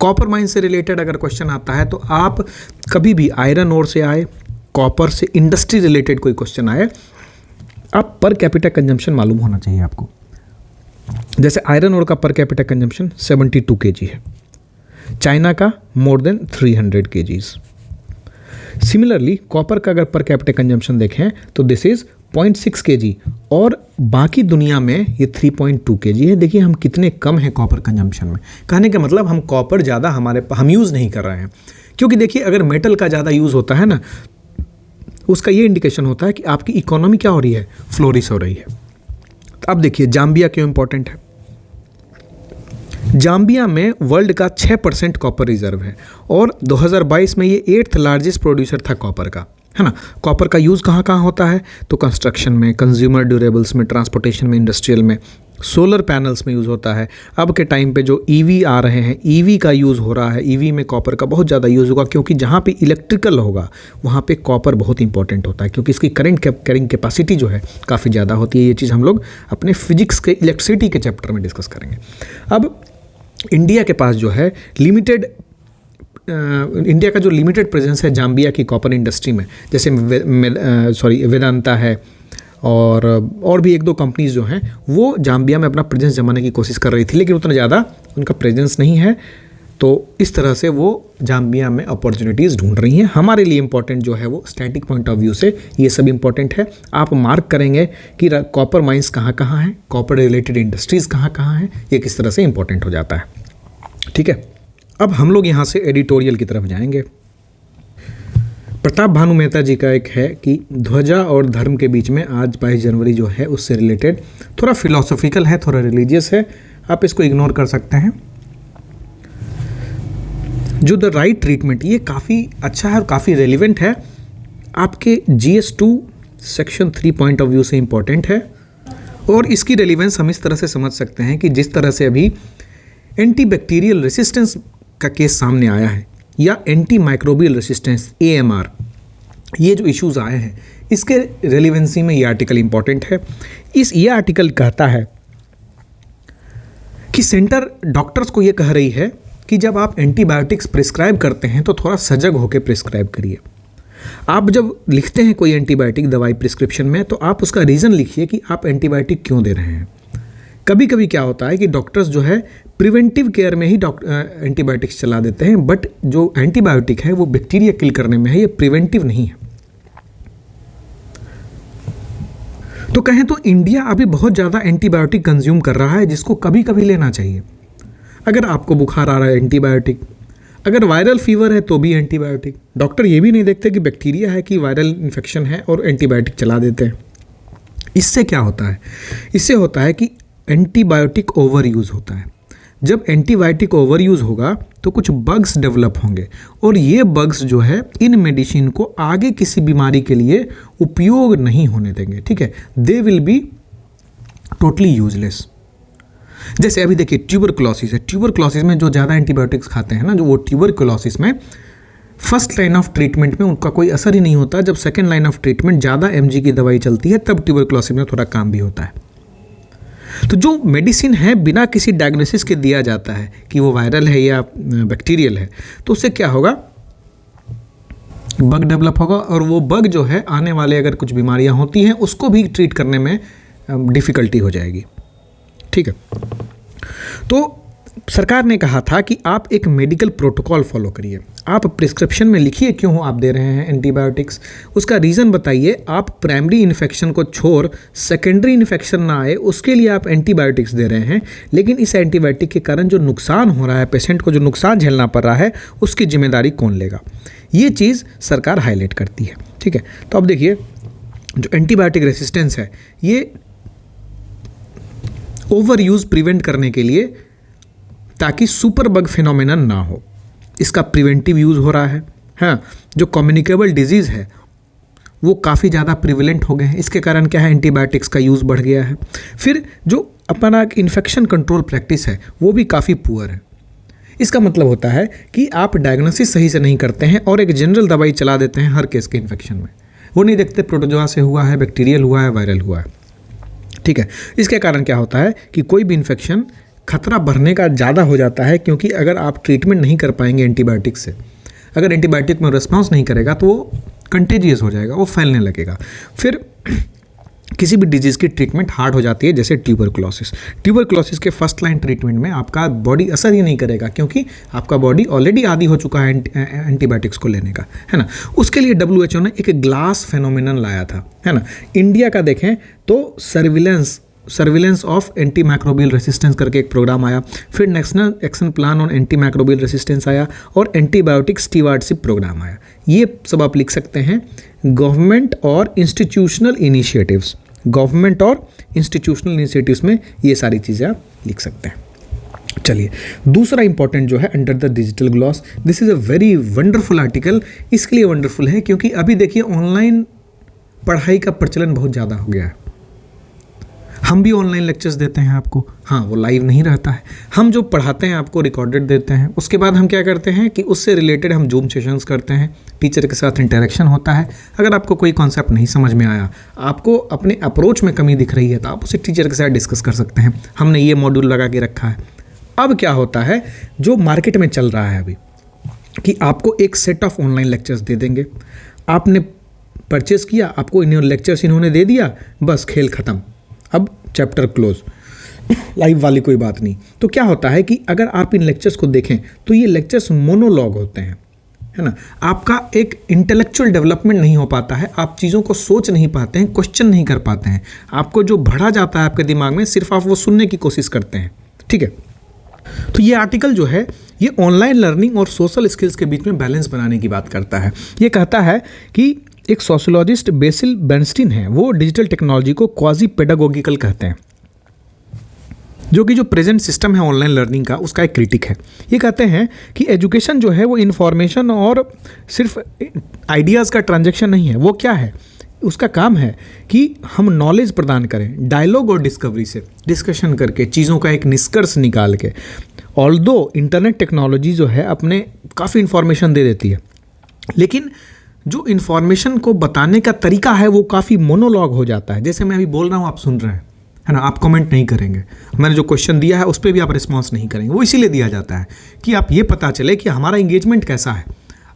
कॉपर माइन से रिलेटेड अगर क्वेश्चन आता है तो आप कभी भी आयरन ओर से आए, कॉपर से इंडस्ट्री रिलेटेड कोई क्वेश्चन आए, आप पर कैपिटा कंजम्पशन मालूम होना चाहिए आपको। जैसे आयरन ओर का पर कैपिटा कंजम्पशन 72 kg है, चाइना का more than 300 kgs। Similarly copper का अगर पर कैपिटा कंजम्पशन देखें तो दिस इज 0.6 kg और बाकी दुनिया में ये 3.2 kg है। देखिए हम कितने कम हैं कॉपर कंजम्पशन में। कहने का मतलब हम कॉपर ज़्यादा हम यूज़ नहीं कर रहे हैं, क्योंकि देखिए अगर मेटल का ज़्यादा यूज़ होता है ना, उसका ये इंडिकेशन होता है कि आपकी इकोनॉमी क्या हो रही है, फ्लोरिश हो रही है। तो अब देखिए जाम्बिया क्यों इंपॉर्टेंट है। जाम्बिया में वर्ल्ड का 6% कॉपर रिजर्व है और 2022 में ये 8th लार्जेस्ट प्रोड्यूसर था कॉपर का, है ना। कॉपर का यूज़ कहाँ कहाँ होता है? तो कंस्ट्रक्शन में, कंज्यूमर ड्यूरेबल्स में, ट्रांसपोर्टेशन में, इंडस्ट्रियल में, सोलर पैनल्स में यूज़ होता है। अब के टाइम पे जो ईवी आ रहे हैं, ईवी का यूज़ हो रहा है, ईवी में कॉपर का बहुत ज़्यादा यूज़ होगा, क्योंकि जहाँ पे इलेक्ट्रिकल होगा वहाँ पे कॉपर बहुत इंपॉर्टेंट होता है, क्योंकि इसकी करंट कैरिंग कैपेसिटी जो है काफ़ी ज़्यादा होती है। ये चीज़ हम लोग अपने फिजिक्स के इलेक्ट्रिसिटी के चैप्टर में डिस्कस करेंगे। अब इंडिया के पास जो है इंडिया का जो लिमिटेड प्रेजेंस है जाम्बिया की कॉपर इंडस्ट्री में, जैसे वेदांता है और भी 1-2 कंपनीज जो हैं वो जाम्बिया में अपना प्रेजेंस जमाने की कोशिश कर रही थी, लेकिन उतना ज़्यादा उनका प्रेजेंस नहीं है। तो इस तरह से वो जाम्बिया में अपॉर्चुनिटीज़ ढूंढ रही हैं। हमारे लिए इंपॉर्टेंट जो है वो स्टैटिक पॉइंट ऑफ व्यू से ये सब इंपॉर्टेंट है। आप मार्क करेंगे कि कॉपर माइंस कहाँ कहाँ हैं, कॉपर रिलेटेड इंडस्ट्रीज़ कहाँ कहाँ हैं, ये किस तरह से इंपॉर्टेंट हो जाता है, ठीक है। अब हम लोग यहाँ से एडिटोरियल की तरफ जाएंगे। प्रताप भानु मेहता जी का एक है कि ध्वजा और धर्म के बीच में आज 22 जनवरी जो है उससे रिलेटेड थोड़ा फिलोसॉफिकल है, थोड़ा रिलीजियस है, आप इसको इग्नोर कर सकते हैं। जो द राइट ट्रीटमेंट, ये काफ़ी अच्छा है और काफ़ी रेलिवेंट है, आपके GS2 section 3 point of view से इम्पॉर्टेंट है। और इसकी रेलिवेंस हम इस तरह से समझ सकते हैं कि जिस तरह से अभी एंटी बैक्टीरियल रेसिस्टेंस का केस सामने आया है या एंटी माइक्रोबियल रेसिस्टेंस AMR, ये जो इश्यूज आए हैं इसके रेलिवेंसी में ये आर्टिकल इम्पॉर्टेंट है। ये आर्टिकल कहता है कि सेंटर डॉक्टर्स को ये कह रही है कि जब आप एंटीबायोटिक्स प्रिस्क्राइब करते हैं तो थोड़ा सजग होकर प्रिस्क्राइब करिए। आप जब लिखते हैं कोई एंटीबायोटिक दवाई प्रिस्क्रिप्शन में तो आप उसका रीज़न लिखिए कि आप एंटीबायोटिक क्यों दे रहे हैं। कभी कभी क्या होता है कि डॉक्टर्स जो है प्रिवेंटिव केयर में ही एंटीबायोटिक्स चला देते हैं, बट जो एंटीबायोटिक है वो बैक्टीरिया किल करने में है, ये प्रिवेंटिव नहीं है। तो कहें तो इंडिया अभी बहुत ज़्यादा एंटीबायोटिक कंज्यूम कर रहा है, जिसको कभी कभी लेना चाहिए। अगर आपको बुखार आ रहा है एंटीबायोटिक, अगर वायरल फीवर है तो भी एंटीबायोटिक। डॉक्टर ये भी नहीं देखते कि बैक्टीरिया है कि वायरल इन्फेक्शन है और एंटीबायोटिक चला देते हैं। इससे क्या होता है? इससे होता है कि एंटीबायोटिक ओवर यूज़ होता है। जब एंटीबायोटिक ओवर यूज़ होगा तो कुछ बग्स डेवलप होंगे और ये बग्स जो है इन मेडिसिन को आगे किसी बीमारी के लिए उपयोग नहीं होने देंगे, ठीक है। They will be totally useless. जैसे अभी देखिए ट्यूबरकुलोसिस है, ट्यूबरकुलोसिस में जो ज़्यादा एंटीबायोटिक्स खाते हैं ना, जो वो ट्यूबरकुलोसिस में फर्स्ट लाइन ऑफ ट्रीटमेंट में उनका कोई असर ही नहीं होता। जब सेकेंड लाइन ऑफ ट्रीटमेंट ज़्यादा mg की दवाई चलती है तब ट्यूबरकुलोसिस में थोड़ा काम भी होता है। तो जो मेडिसिन है बिना किसी डायग्नोसिस के दिया जाता है कि वो वायरल है या बैक्टीरियल है, तो उससे क्या होगा, बग डेवलप होगा और वो बग जो है आने वाले अगर कुछ बीमारियां होती हैं उसको भी ट्रीट करने में डिफ़िकल्टी हो जाएगी, ठीक है। तो सरकार ने कहा था कि आप एक मेडिकल प्रोटोकॉल फॉलो करिए, आप प्रिस्क्रिप्शन में लिखिए क्यों आप दे रहे हैं एंटीबायोटिक्स, उसका रीज़न बताइए। आप प्राइमरी इन्फेक्शन को छोड़ सेकेंडरी इन्फेक्शन ना आए उसके लिए आप एंटीबायोटिक्स दे रहे हैं, लेकिन इस एंटीबायोटिक के कारण जो नुकसान हो रहा है, पेशेंट को जो नुकसान झेलना पड़ रहा है, उसकी जिम्मेदारी कौन लेगा। ये चीज़ सरकार हाईलाइट करती है, ठीक है। तो अब देखिए जो एंटीबायोटिक रेसिस्टेंस है ये ओवर यूज़ प्रिवेंट करने के लिए, ताकि सुपर बग फिनोमेनन ना हो, इसका प्रिवेंटिव यूज़ हो रहा है। हाँ, जो कम्युनिकेबल डिजीज़ है वो काफ़ी ज़्यादा प्रिविलेंट हो गए हैं, इसके कारण क्या है, एंटीबायोटिक्स का यूज़ बढ़ गया है। फिर जो अपना इन्फेक्शन कंट्रोल प्रैक्टिस है वो भी काफ़ी पुअर है। इसका मतलब होता है कि आप डायग्नोसिस सही से नहीं करते हैं और एक जनरल दवाई चला देते हैं हर केस के इन्फेक्शन में, वो नहीं देखते प्रोटोजोआ से हुआ है, बैक्टीरियल हुआ है, वायरल हुआ है, ठीक है। इसके कारण क्या होता है कि कोई भी इन्फेक्शन खतरा बढ़ने का ज़्यादा हो जाता है, क्योंकि अगर आप ट्रीटमेंट नहीं कर पाएंगे एंटीबायोटिक से, अगर एंटीबायोटिक में रिस्पॉन्स नहीं करेगा तो वो कंटेजियस हो जाएगा, वो फैलने लगेगा। फिर किसी भी डिजीज़ की ट्रीटमेंट हार्ड हो जाती है, जैसे ट्यूबरकुलोसिस। ट्यूबरकुलोसिस के फर्स्ट लाइन ट्रीटमेंट में आपका बॉडी असर ही नहीं करेगा, क्योंकि आपका बॉडी ऑलरेडी आदी हो चुका है एंटीबायोटिक्स को लेने का, है ना। उसके लिए WHO ने एक ग्लास फेनोमेनन लाया था, है ना। इंडिया का देखें तो surveillance of anti microbial resistance करके एक प्रोग्राम आया, फिर national action plan on anti microbial resistance आया और एंटीबायोटिक स्टीवार्डशिप प्रोग्राम आया। ये सब आप लिख सकते हैं गवर्नमेंट और इंस्टीट्यूशनल इनिशिएटिव्स, गवर्नमेंट और इंस्टीट्यूशनल इनिशिएटिव्स में ये सारी चीज़ें आप लिख सकते हैं। चलिए दूसरा इंपॉर्टेंट जो है under the digital gloss, this is a very wonderful article. इसके लिए वंडरफुल है क्योंकि अभी देखिए ऑनलाइन पढ़ाई का प्रचलन बहुत ज़्यादा हो गया है। हम भी ऑनलाइन लेक्चर्स देते हैं आपको, हाँ वो लाइव नहीं रहता है, हम जो पढ़ाते हैं आपको रिकॉर्डेड देते हैं। उसके बाद हम क्या करते हैं कि उससे रिलेटेड हम जूम सेशंस करते हैं, टीचर के साथ इंटरेक्शन होता है। अगर आपको कोई कॉन्सेप्ट नहीं समझ में आया, आपको अपने अप्रोच में कमी दिख रही है, तो आप उसे टीचर के साथ डिस्कस कर सकते हैं। हमने ये मॉड्यूल लगा के रखा है। अब क्या होता है, जो मार्केट में चल रहा है अभी, कि आपको एक सेट ऑफ ऑनलाइन लेक्चर्स दे देंगे, आपने परचेस किया, आपको लेक्चर्स इन्होंने दे दिया, बस खेल ख़त्म, अब चैप्टर क्लोज, लाइव वाली कोई बात नहीं। तो क्या होता है कि अगर आप इन लेक्चर्स को देखें तो ये लेक्चर्स मोनोलॉग होते हैं, है ना। आपका एक इंटेलेक्चुअल डेवलपमेंट नहीं हो पाता है, आप चीज़ों को सोच नहीं पाते हैं, क्वेश्चन नहीं कर पाते हैं। आपको जो भरा जाता है आपके दिमाग में, सिर्फ आप वो सुनने की कोशिश करते हैं, ठीक है। तो ये आर्टिकल जो है ये ऑनलाइन लर्निंग और सोशल स्किल्स के बीच में बैलेंस बनाने की बात करता है। ये कहता है कि एक सोशियोलॉजिस्ट बेसिल बर्नस्टीन है, वो डिजिटल टेक्नोलॉजी को क्वाजी पेडागोगिकल कहते हैं, जो कि जो प्रेजेंट सिस्टम है ऑनलाइन लर्निंग का, उसका एक क्रिटिक है। ये कहते हैं कि एजुकेशन जो है वो इन्फॉर्मेशन और सिर्फ आइडियाज़ का ट्रांजैक्शन नहीं है। वो क्या है, उसका काम है कि हम नॉलेज प्रदान करें, डायलॉग और डिस्कवरी से, डिस्कशन करके, चीज़ों का एक निष्कर्ष निकाल के। ऑल्दो इंटरनेट टेक्नोलॉजी जो है अपने काफ़ी इन्फॉर्मेशन दे देती है, लेकिन जो इन्फॉर्मेशन को बताने का तरीका है वो काफ़ी मोनोलॉग हो जाता है। जैसे मैं अभी बोल रहा हूँ, आप सुन रहे हैं, है ना, आप कमेंट नहीं करेंगे, मैंने जो क्वेश्चन दिया है उस पर भी आप रिस्पॉन्स नहीं करेंगे। वो इसीलिए दिया जाता है कि आप ये पता चले कि हमारा इंगेजमेंट कैसा है,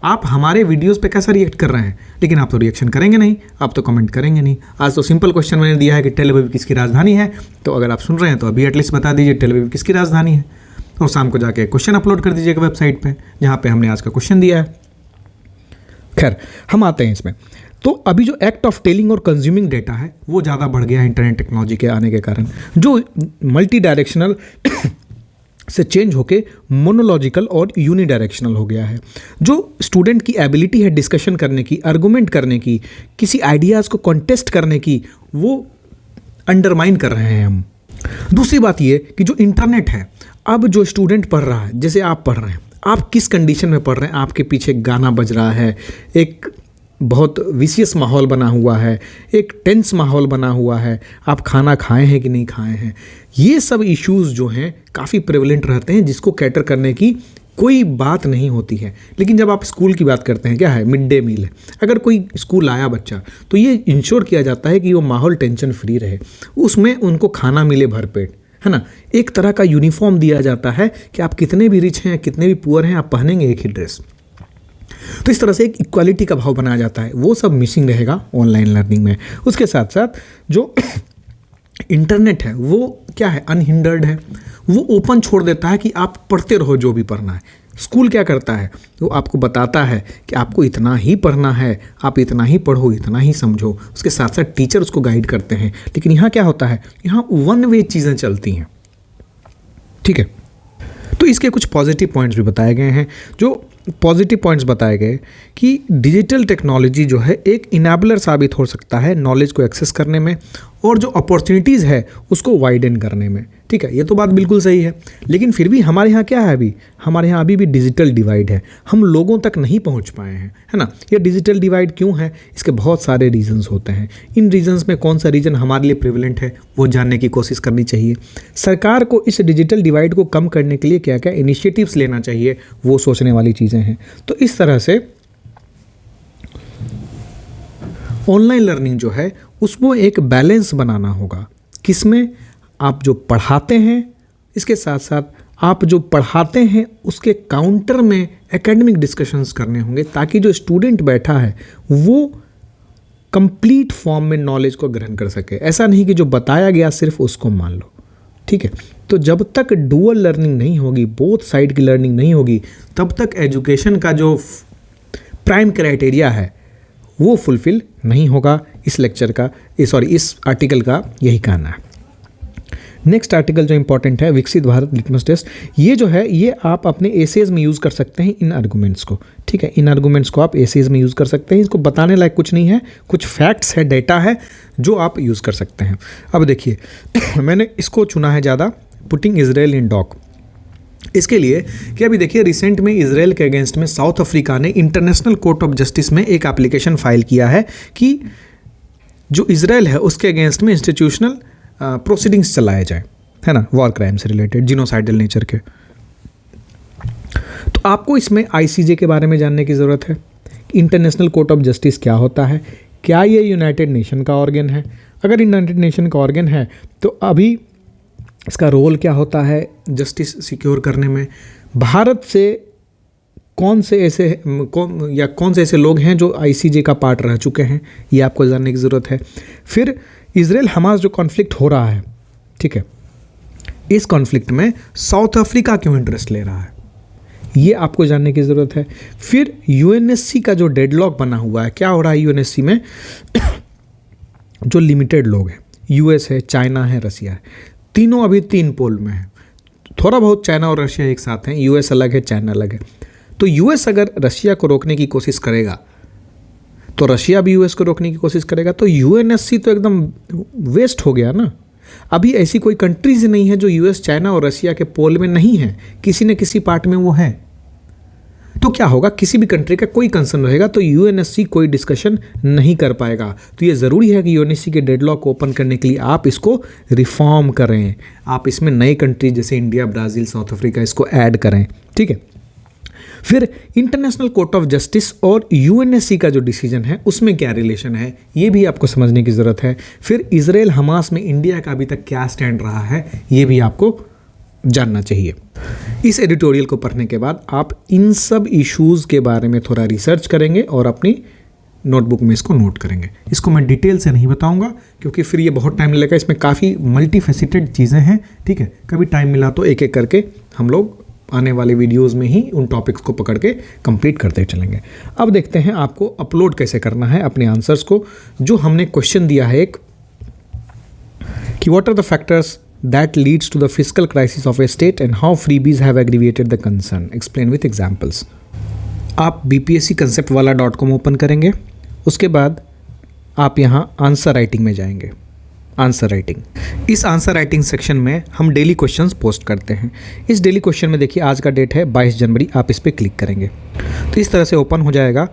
आप हमारे वीडियोस पे कैसा रिएक्ट कर रहे हैं। लेकिन आप तो रिएक्शन करेंगे नहीं, आप तो कमेंट करेंगे नहीं। आज तो सिंपल क्वेश्चन मैंने दिया है कि टेल अवीव किसकी राजधानी है, तो अगर आप सुन रहे हैं तो अभी एटलीस्ट बता दीजिए टेल अवीव किसकी राजधानी है, और शाम को जाके क्वेश्चन अपलोड कर दीजिएगा वेबसाइट पे जहाँ पे हमने आज का क्वेश्चन दिया है। खैर, हम आते हैं इसमें। तो अभी जो एक्ट ऑफ टेलिंग और कंज्यूमिंग डेटा है वो ज़्यादा बढ़ गया है इंटरनेट टेक्नोलॉजी के आने के कारण, जो मल्टी डायरेक्शनल से चेंज होके मोनोलॉजिकल और यूनिडायरेक्शनल हो गया है। जो स्टूडेंट की एबिलिटी है डिस्कशन करने की, आर्गूमेंट करने की, किसी आइडियाज़ को कॉन्टेस्ट करने की, वो अंडरमाइन कर रहे हैं हम। दूसरी बात ये कि जो इंटरनेट है, अब जो स्टूडेंट पढ़ रहा है, जैसे आप पढ़ रहे हैं, आप किस कंडीशन में पढ़ रहे हैं, आपके पीछे गाना बज रहा है, एक बहुत विशियस माहौल बना हुआ है, एक टेंस माहौल बना हुआ है, आप खाना खाए हैं कि नहीं खाए हैं, ये सब इश्यूज़ जो हैं काफ़ी प्रेवलेंट रहते हैं, जिसको कैटर करने की कोई बात नहीं होती है। लेकिन जब आप स्कूल की बात करते हैं, क्या है, मिड डे मील है, अगर कोई स्कूल आया बच्चा तो ये इंश्योर किया जाता है कि वो माहौल टेंशन फ्री रहे, उसमें उनको खाना मिले भरपेट, है ना, एक तरह का यूनिफॉर्म दिया जाता है कि आप कितने भी रिच हैं, कितने भी पुअर हैं, आप पहनेंगे एक ही ड्रेस। तो इस तरह से एक इक्वालिटी का भाव बनाया जाता है, वो सब मिसिंग रहेगा ऑनलाइन लर्निंग में। उसके साथ साथ जो इंटरनेट है वो क्या है, अनहिंडर्ड है, वो ओपन छोड़ देता है कि आप पढ़ते रहो जो भी पढ़ना है। स्कूल क्या करता है, वो आपको बताता है कि आपको इतना ही पढ़ना है, आप इतना ही पढ़ो, इतना ही समझो, उसके साथ साथ टीचर उसको गाइड करते हैं। लेकिन यहाँ क्या होता है, यहाँ वन वे चीज़ें चलती हैं, ठीक है। तो इसके कुछ पॉजिटिव पॉइंट्स भी बताए गए हैं। जो पॉजिटिव पॉइंट्स बताए गए कि डिजिटल टेक्नोलॉजी जो है एक इनेबलर साबित हो सकता है नॉलेज को एक्सेस करने में, और जो अपॉर्चुनिटीज़ है उसको वाइडन करने में, ठीक है, ये तो बात बिल्कुल सही है। लेकिन फिर भी हमारे यहाँ क्या है, अभी हमारे यहाँ अभी भी डिजिटल डिवाइड है, हम लोगों तक नहीं पहुँच पाए हैं, है ना। ये डिजिटल डिवाइड क्यों है, इसके बहुत सारे रीजंस होते हैं। इन रीजंस में कौन सा रीजन हमारे लिए प्रिवलेंट है वो जानने की कोशिश करनी चाहिए। सरकार को इस डिजिटल डिवाइड को कम करने के लिए क्या क्या इनिशिएटिव्स लेना चाहिए, वो सोचने वाली चीज़ें हैं। तो इस तरह से ऑनलाइन लर्निंग जो है उसको एक बैलेंस बनाना होगा, किसमें आप जो पढ़ाते हैं, इसके साथ साथ आप जो पढ़ाते हैं उसके काउंटर में एकेडमिक डिस्कशंस करने होंगे, ताकि जो स्टूडेंट बैठा है वो कंप्लीट फॉर्म में नॉलेज को ग्रहण कर सके। ऐसा नहीं कि जो बताया गया सिर्फ उसको मान लो, ठीक है। तो जब तक डुअल लर्निंग नहीं होगी, बोथ साइड की लर्निंग नहीं होगी, तब तक एजुकेशन का जो प्राइम क्राइटेरिया है वो फुलफिल नहीं होगा। इस लेक्चर का इस आर्टिकल का यही कहना है। नेक्स्ट आर्टिकल जो इंपॉर्टेंट है, विकसित भारत लिटमस टेस्ट, ये जो है ये आप अपने एसेज में यूज़ कर सकते हैं, इन आर्गूमेंट्स को, ठीक है। इन आर्गूमेंट्स को आप एसेज में यूज़ कर सकते हैं। इसको बताने लायक कुछ नहीं है, कुछ फैक्ट्स है, डेटा है जो आप यूज़ कर सकते हैं। अब देखिए मैंने इसको चुना है ज़्यादा, पुटिंग इजराइल इन डॉक, इसके लिए कि अभी देखिए रिसेंट में इजराइल के अगेंस्ट में साउथ अफ्रीका ने इंटरनेशनल कोर्ट ऑफ जस्टिस में एक एप्लीकेशन फाइल किया है कि जो इजराइल है उसके अगेंस्ट में इंस्टीट्यूशनल प्रोसीडिंग्स चलाए जाए, है ना, वॉर क्राइम से रिलेटेड, जिनोसाइडल नेचर के। तो आपको इसमें आईसीजे के बारे में जानने की ज़रूरत है। इंटरनेशनल कोर्ट ऑफ जस्टिस क्या होता है, क्या ये यूनाइटेड नेशन का ऑर्गन है, अगर यूनाइटेड नेशन का ऑर्गन है तो अभी इसका रोल क्या होता है जस्टिस सिक्योर करने में, भारत से कौन से ऐसे लोग हैं जो आईसीजे का पार्ट रह चुके हैं, ये आपको जानने की ज़रूरत है। फिर इजराइल हमास जो कॉन्फ्लिक्ट हो रहा है, ठीक है, इस कॉन्फ्लिक्ट में साउथ अफ्रीका क्यों इंटरेस्ट ले रहा है, ये आपको जानने की ज़रूरत है। फिर यूएनएससी का जो डेडलॉक बना हुआ है, क्या हो रहा है यूएनएससी में जो लिमिटेड लोग हैं, यूएस है, चाइना है, रसिया है, तीनों अभी 3 पोल में है। थोड़ा बहुत चाइना और रशिया एक साथ हैं, यूएस अलग है, चाइना अलग है। तो यूएस अगर रशिया को रोकने की कोशिश करेगा तो रशिया भी यूएस को रोकने की कोशिश करेगा, तो यूएनएससी तो एकदम वेस्ट हो गया ना। अभी ऐसी कोई कंट्रीज नहीं है जो यूएस, चाइना और रशिया के पोल में नहीं है, किसी न किसी पार्ट में वो है। तो क्या होगा, किसी भी कंट्री का कोई कंसर्न रहेगा तो यूएनएससी कोई डिस्कशन नहीं कर पाएगा। तो ये ज़रूरी है कि यूएनएससी के डेडलॉक को ओपन करने के लिए आप इसको रिफॉर्म करें, आप इसमें नए कंट्री जैसे इंडिया, ब्राज़ील, साउथ अफ्रीका इसको ऐड करें, ठीक है। फिर इंटरनेशनल कोर्ट ऑफ जस्टिस और यूएनएससी का जो डिसीजन है उसमें क्या रिलेशन है, ये भी आपको समझने की ज़रूरत है। फिर इजराइल हमास में इंडिया का अभी तक क्या स्टैंड रहा है, ये भी आपको जानना चाहिए। इस एडिटोरियल को पढ़ने के बाद आप इन सब इश्यूज़ के बारे में थोड़ा रिसर्च करेंगे और अपनी नोटबुक में इसको नोट करेंगे। इसको मैं डिटेल से नहीं बताऊंगा क्योंकि फिर ये बहुत टाइम लगेगा, इसमें काफ़ी मल्टीफेसिटेड चीज़ें हैं, ठीक है। कभी टाइम मिला तो एक एक करके हम लोग आने वाले वीडियोस में ही उन टॉपिक्स को पकड़ के कंप्लीट करते चलेंगे। अब देखते हैं आपको अपलोड कैसे करना है अपने आंसर्स को। जो हमने क्वेश्चन दिया है एक कि what are the factors that leads to the fiscal crisis of a state and how freebies have aggravated the concern, explain with examples। आप bpscconceptwala.com ओपन करेंगे, उसके बाद आप यहाँ आंसर राइटिंग में जाएंगे। आंसर राइटिंग, इस आंसर राइटिंग सेक्शन में हम डेली क्वेश्चंस पोस्ट करते हैं। इस डेली क्वेश्चन में देखिए आज का डेट है 22 जनवरी, आप इस पर क्लिक करेंगे तो इस तरह से ओपन हो जाएगा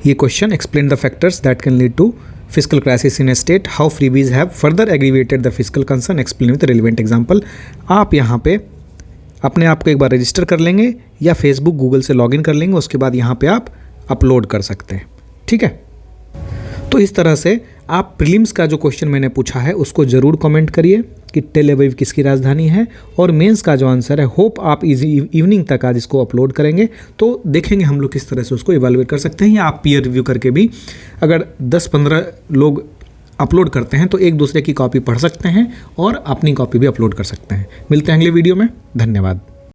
ये question, explain the factors that can lead to fiscal crisis in a state, how freebies have further aggravated the fiscal concern, explain with relevant example। आप यहाँ पे अपने आप को एक बार रजिस्टर कर लेंगे या फेसबुक, गूगल से लॉगिन कर लेंगे, उसके बाद यहाँ पे आप अपलोड कर सकते हैं, ठीक है। तो इस तरह से आप प्रीलिम्स का जो क्वेश्चन मैंने पूछा है उसको ज़रूर कमेंट करिए कि टेल अवीव किसकी राजधानी है, और मेंस का जो आंसर है होप आप इवनिंग तक आज इसको अपलोड करेंगे तो देखेंगे हम लोग किस तरह से उसको इवैल्यूएट कर सकते हैं, या आप पीयर रिव्यू करके भी अगर 10-15 लोग अपलोड करते हैं तो एक दूसरे की कॉपी पढ़ सकते हैं और अपनी कॉपी भी अपलोड कर सकते हैं। मिलते हैं अगले वीडियो में, धन्यवाद।